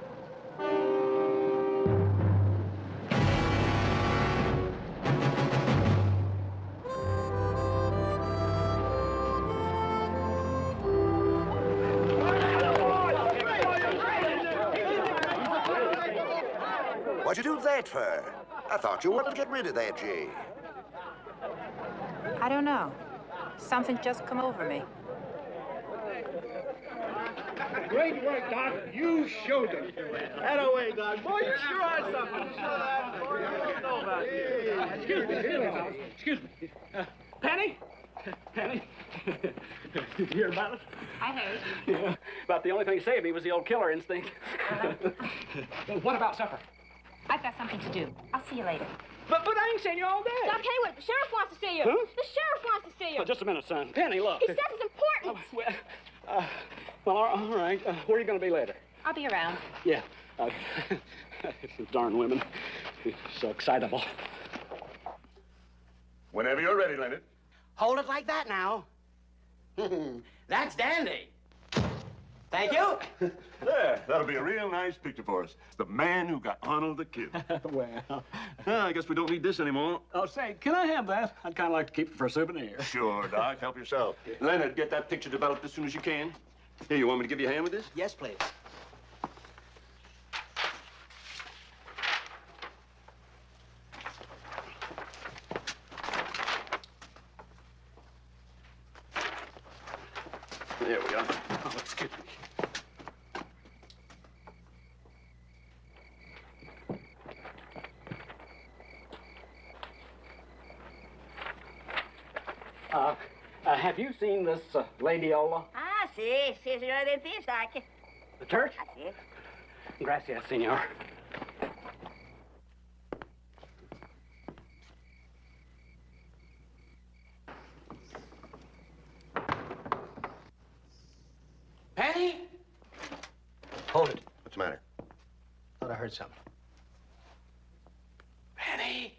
What'd you do that for? I thought you wanted to get rid of that Jay. I don't know. Something just come over me. Great work, Doc. You showed them. That away, Doc. Boy, you sure are something. Excuse me. Penny? Penny? Did you hear about it? I heard. Yeah. About the only thing saved me was the old killer instinct. Well, what about supper? I've got something to do. I'll see you later. But I ain't seen you all day. Doc Haywood, the sheriff wants to see you. Huh? The sheriff wants to see you. Oh, just a minute, son. Penny, look. He says it's important. Well, all right. Where are you going to be later? I'll be around. Yeah. These darn women. So excitable. Whenever you're ready, Leonard. Hold it like that now. That's dandy. Thank you. There, that'll be a real nice picture for us. It's the man who got Arnold the Kid. Well, I guess we don't need this anymore. oh, say, can I have that? I'd kind of like to keep it for a souvenir. Sure, Doc. Help yourself. Leonard, get that picture developed as soon as you can. Here, you want me to give you a hand with this? Yes, please. There we are. Oh, excuse me. Have you seen this Lady Ola? Ah, sí, señor dentista. The church? Así es. Gracias, senor. Penny? Hold it. What's the matter? Thought I heard something. Penny?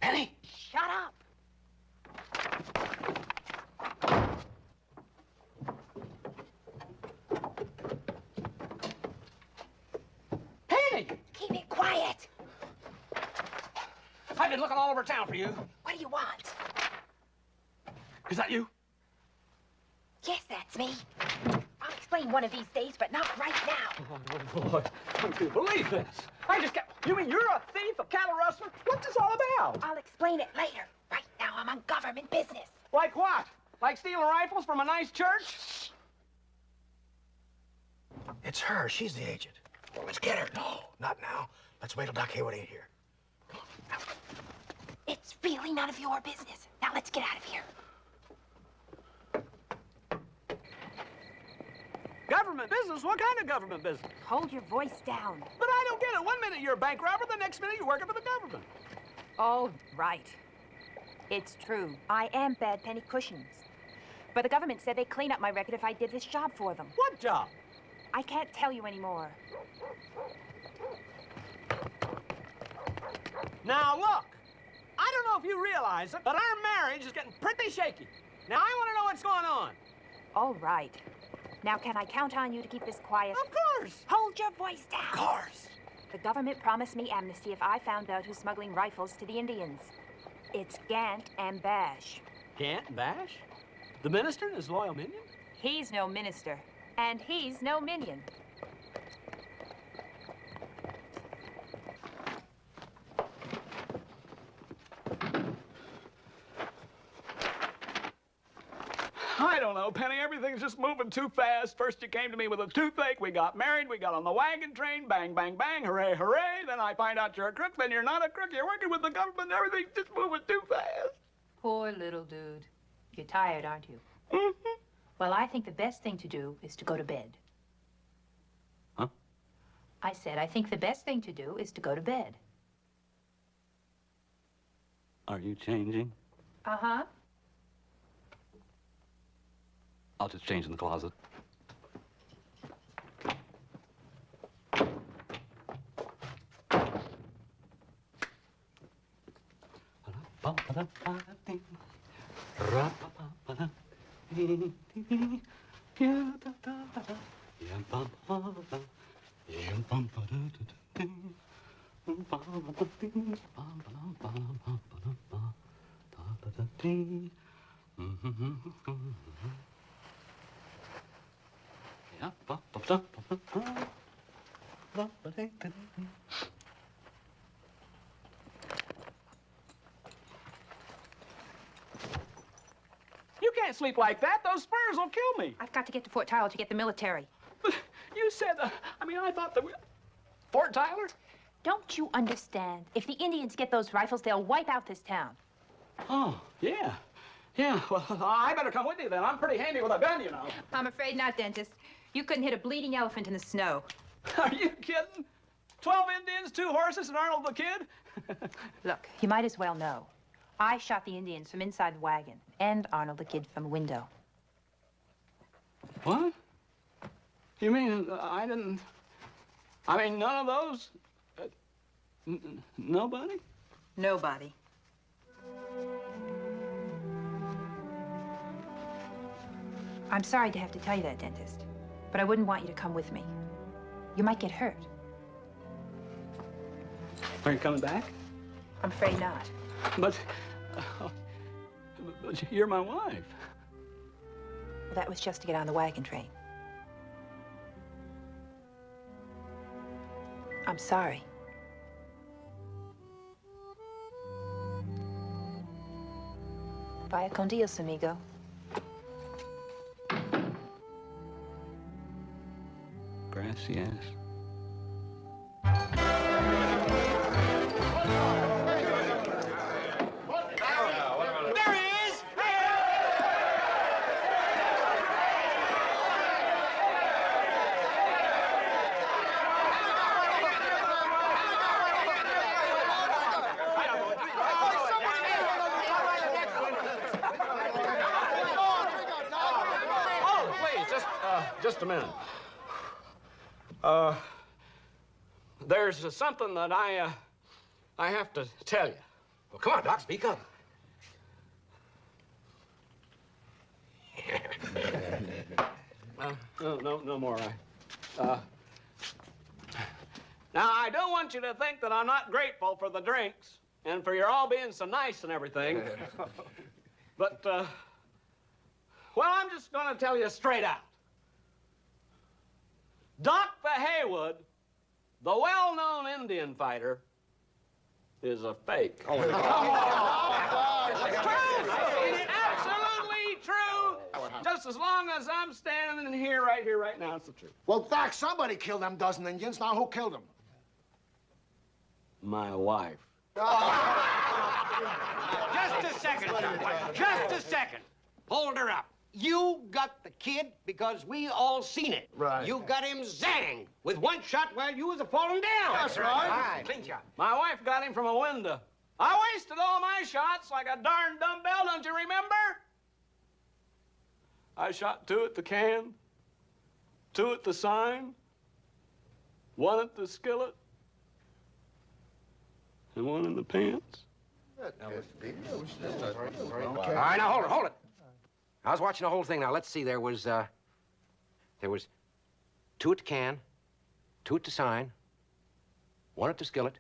Penny? Shut up. Penny! Keep it quiet. I've been looking all over town for you. What do you want? Is that you? Yes, that's me. I'll explain one of these days, but not right now. Oh, boy. I can't believe this. I just got... You mean you're a thief, a cattle rustler? What's this all about? I'll explain it later. Right now, I'm on government business. Like what? Like stealing rifles from a nice church? It's her. She's the agent. Well, let's get her. No, not now. Let's wait till Doc Haywood ain't here. It's really none of your business. Now let's get out of here. Government business? What kind of government business? Hold your voice down. But I don't get it. One minute you're a bank robber, the next minute you're working for the government. All right. It's true. I am Bad Penny Cushions. But the government said they'd clean up my record if I did this job for them. What job? I can't tell you anymore. Now, look. I don't know if you realize it, but our marriage is getting pretty shaky. Now, I want to know what's going on. All right. Now, can I count on you to keep this quiet? Of course. Hold your voice down. Of course. The government promised me amnesty if I found out who's smuggling rifles to the Indians. It's Gant and Bash. Gant and Bash? The minister and his loyal minion? He's no minister, and he's no minion. I don't know, Penny. Everything's just moving too fast. First you came to me with a toothache. We got married. We got on the wagon train. Bang, bang, bang. Hooray, hooray. Then I find out you're a crook. Then you're not a crook. You're working with the government. Everything's just moving too fast. Poor little dude. You're tired, aren't you? Mm-hmm. Well, I think the best thing to do is to go to bed. Huh? I said, I think the best thing to do is to go to bed. Are you changing? Uh-huh. I'll just change in the closet. You can't sleep like that. Those spurs will kill me. I've got to get to Fort Tyler to get the military. But you said, I thought that Fort Tyler? Don't you understand? If the Indians get those rifles, they'll wipe out this town. Oh, yeah. Yeah, well, I better come with you then. I'm pretty handy with a gun, you know. I'm afraid not, dentist. You couldn't hit a bleeding elephant in the snow. Are you kidding? 12 Indians, 2 horses, and Arnold the Kid? Look, you might as well know. I shot the Indians from inside the wagon and Arnold the Kid from a window. What? You mean I didn't... I mean, none of those... nobody? Nobody. I'm sorry to have to tell you that, dentist, but I wouldn't want you to come with me. You might get hurt. Are you coming back? I'm afraid not. But you're my wife. Well, that was just to get on the wagon train. I'm sorry. Vaya con Dios, amigo. Gracias. There he is! Oh, please, just a minute. There's something that I have to tell you. Well, come on, Doc, speak up. No more. Now, I don't want you to think that I'm not grateful for the drinks and for your all being so nice and everything. But, well, I'm just going to tell you straight out. Doc the Haywood, the well-known Indian fighter, is a fake. Oh, come on! It's true! It's absolutely true! Just as long as I'm standing here, right now, it's the truth. Well, Doc, somebody killed them dozen Indians. Now, who killed them? My wife. Just a second, Doc. Just a second. Hold her up. You got the kid because we all seen it. Right. You got him zang with one shot while you was a-falling down. That's right. Clean shot. My wife got him from a window. I wasted all my shots like a darn dumbbell, don't you remember? I shot 2 at the can, 2 at the sign, 1 at the skillet, and 1 in the pants. All right, now hold it. I was watching the whole thing. Now let's see. There was 2 at the can, 2 at the sign, 1 at the skillet,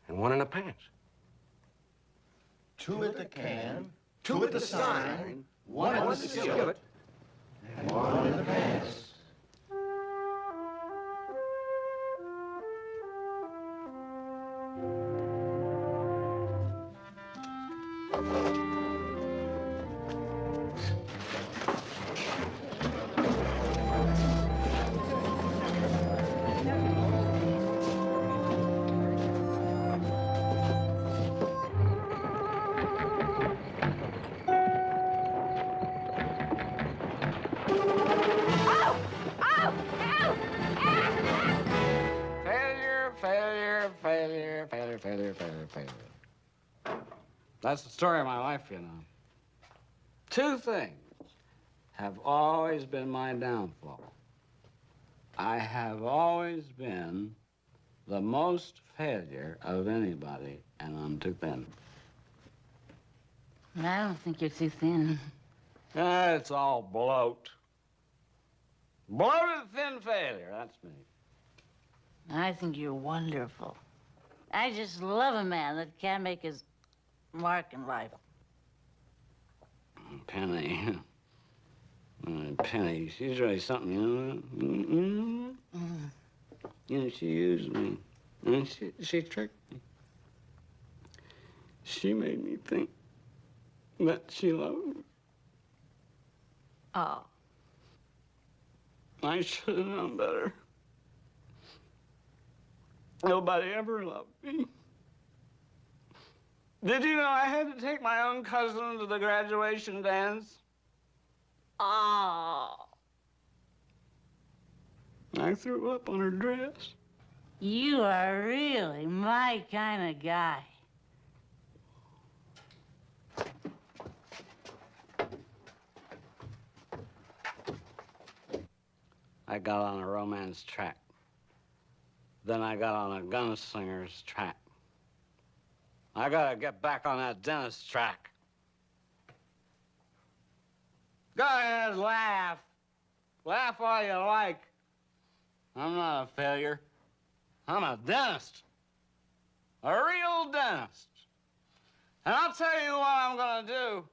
and 1 in the pants. 2 at the can, 2 at the sign, 1 at the skillet, and 1 in the pants. That's the story of my life, you know. 2 things have always been my downfall. I have always been the most failure of anybody, and I'm too thin. I don't think you're too thin. It's all bloat. Bloated thin failure, that's me. I think you're wonderful. I just love a man that can make his mark in life. Penny. Penny, she's really something, you know? You know, she used me. And she tricked me. She made me think that she loved me. Oh. I should have known better. Nobody ever loved me. Did you know I had to take my own cousin to the graduation dance? Oh. I threw up on her dress. You are really my kind of guy. I got on a romance track. Then I got on a gunslinger's track. I gotta get back on that dentist track. Go ahead, laugh. Laugh all you like. I'm not a failure. I'm a dentist. A real dentist. And I'll tell you what I'm gonna do.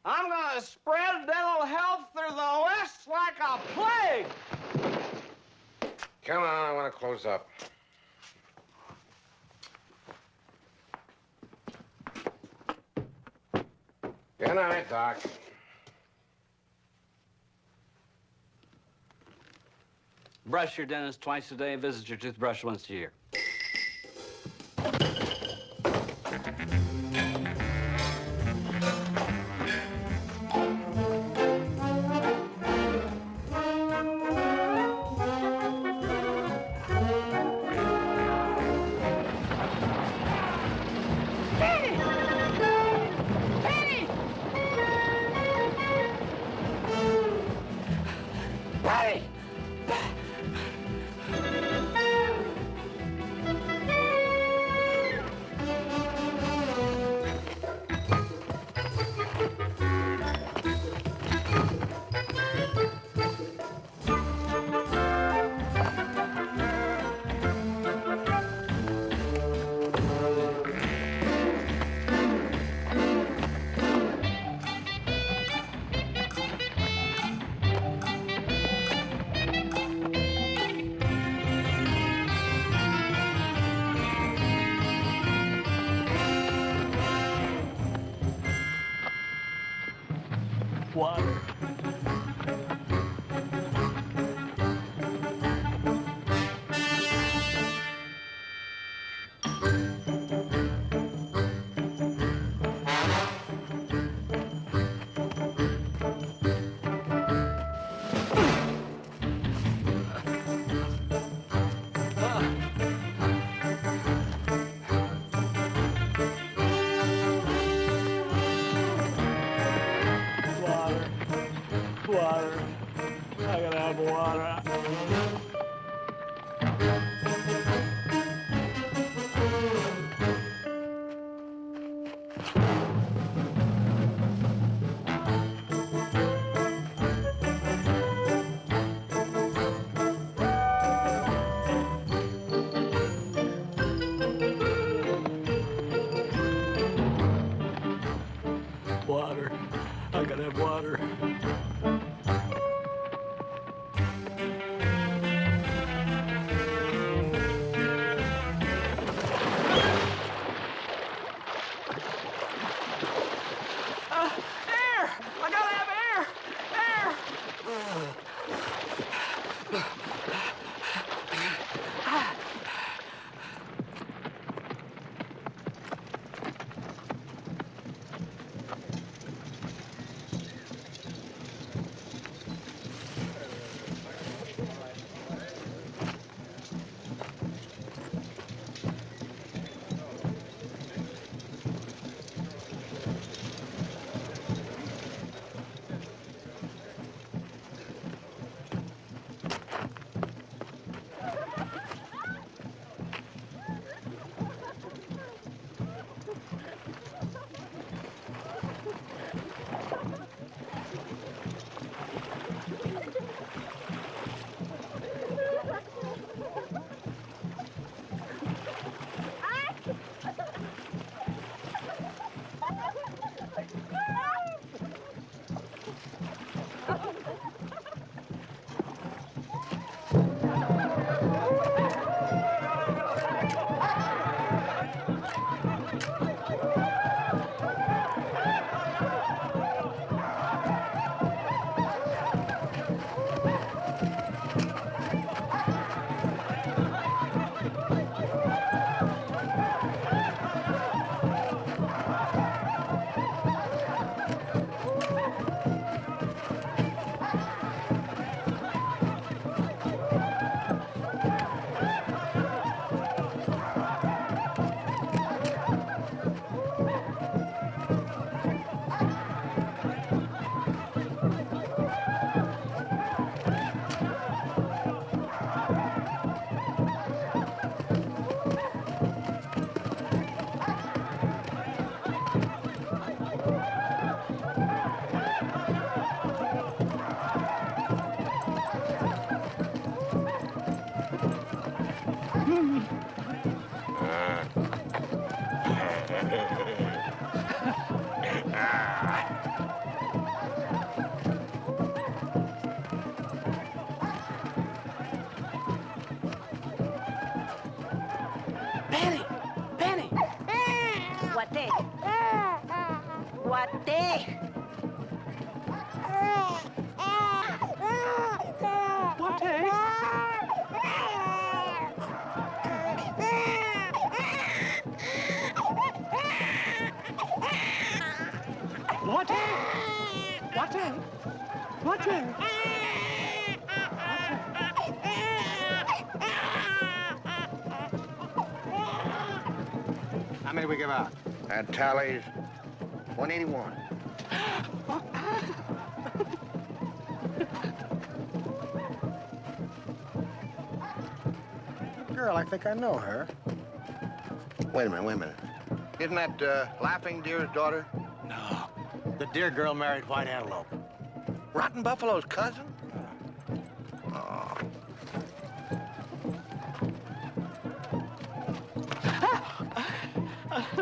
I'm gonna spread dental health through the West like a plague. Come on, I want to close up. Good night, Doc. Brush your dentist twice a day, visit your toothbrush once a year. Water. Air! I gotta have air! Air! Benny! Benny! What day? What day? What day? What day? What day? What day? How many we give out? That tallies 181. Girl, I think I know her. Wait a minute. Isn't that Laughing Deer's daughter? No. The deer girl married White Antelope. Rotten Buffalo's cousin? Oh.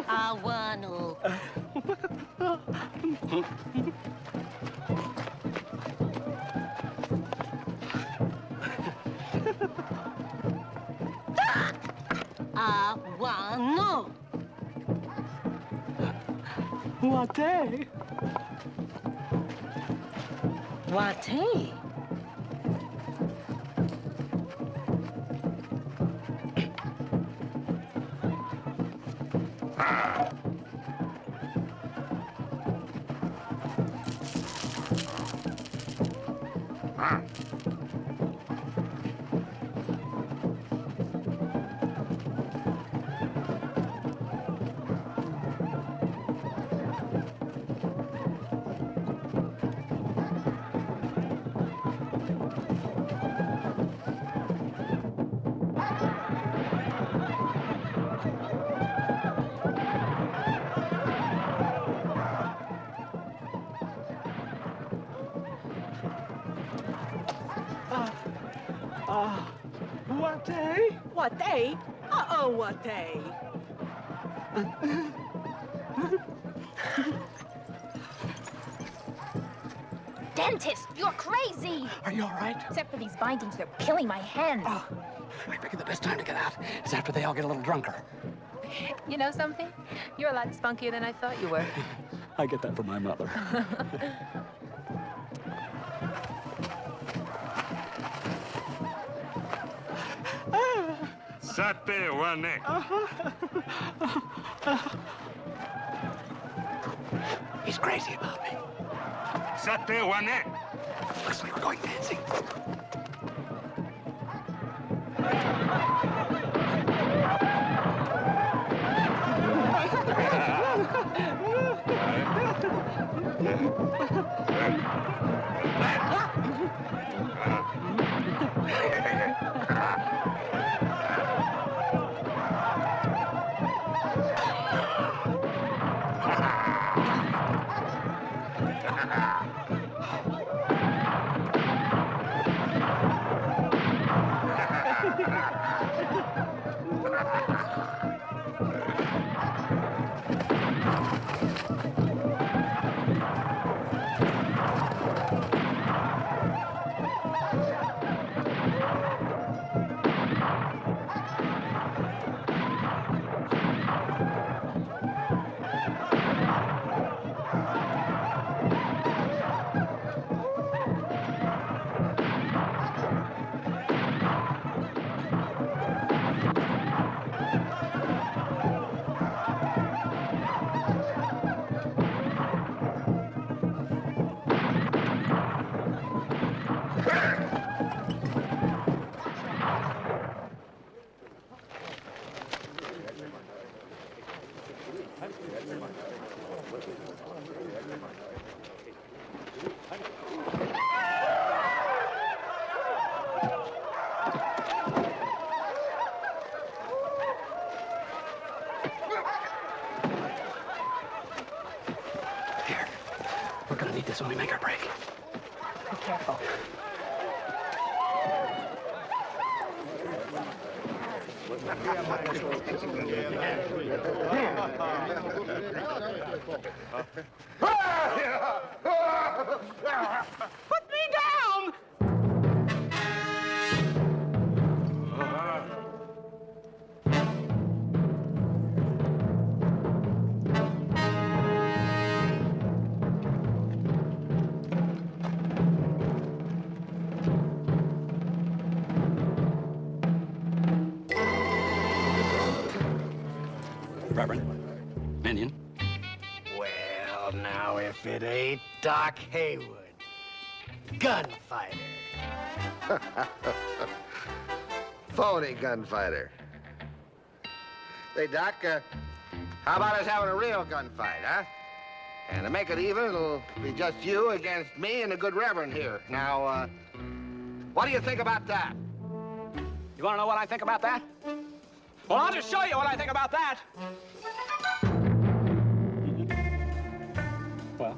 I want to. I want to. What day? What day? What day? What day? Uh-oh, what day? dentist. You're crazy. Are you all right? Except for these bindings, they're killing my hands. Oh, I figure the best time to get out is after they all get a little drunker. You know something? You're a lot spunkier than I thought you were. I get that from my mother. Sate wane. He's crazy about me. Sate wane. Looks like we're going dancing. We're gonna need this when we make our break. Be careful. Put me down! Reverend, minion. Well, now, if it ain't Doc Haywood, gunfighter. Phony gunfighter. Say, Doc, how about us having a real gunfight, huh? And to make it even, it'll be just you against me and the good Reverend here. Now, what do you think about that? You want to know what I think about that? Well, I'll just show you what I think about that. Well.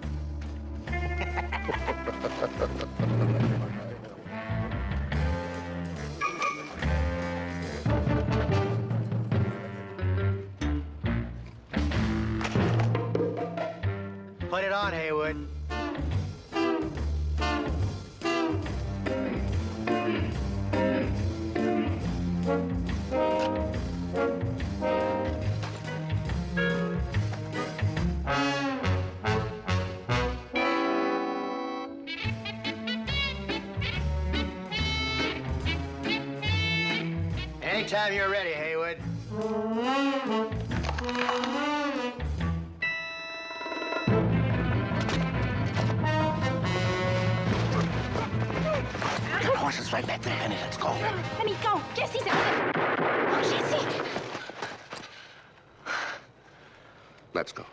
Put it on, Haywood. Anytime you're ready, Haywood. The horse is right back there, honey. Let's go. Let me go. Jesse's out there. Oh, Jesse. Let's go.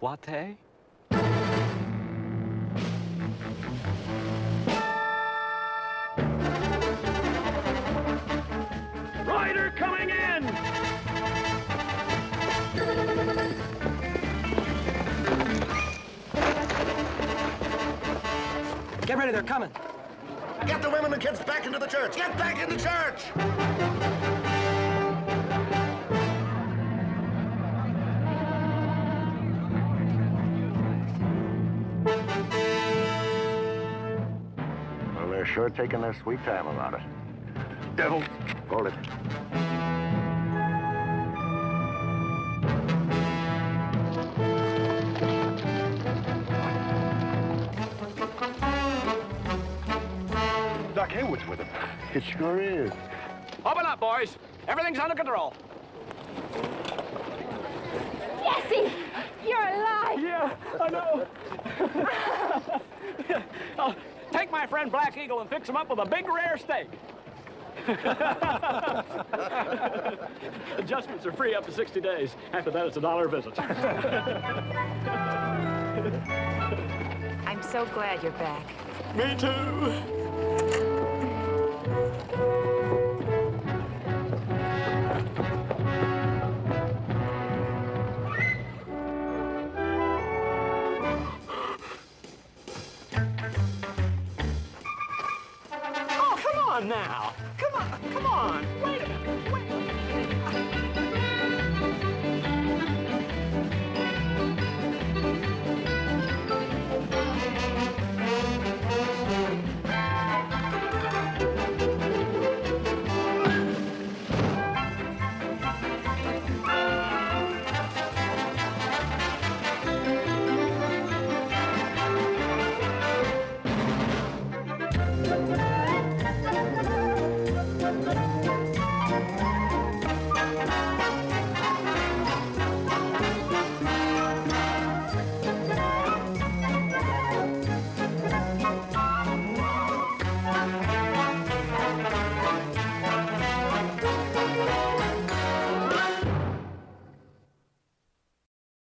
Latte? Rider coming in! ready, they're coming. Get the women and kids back into the church. Get back in the church! Well, they're sure taking their sweet time about it. Devils. Hold it. Doc Haywood's with him. It sure is. Open up, boys. Everything's under control. Jesse, you're alive. Yeah, I know. Take my friend Black Eagle and fix him up with a big rare steak. Adjustments are free up to 60 days. After that, it's $1 a visit. I'm so glad you're back. Me too. Oh, come on now. Come on.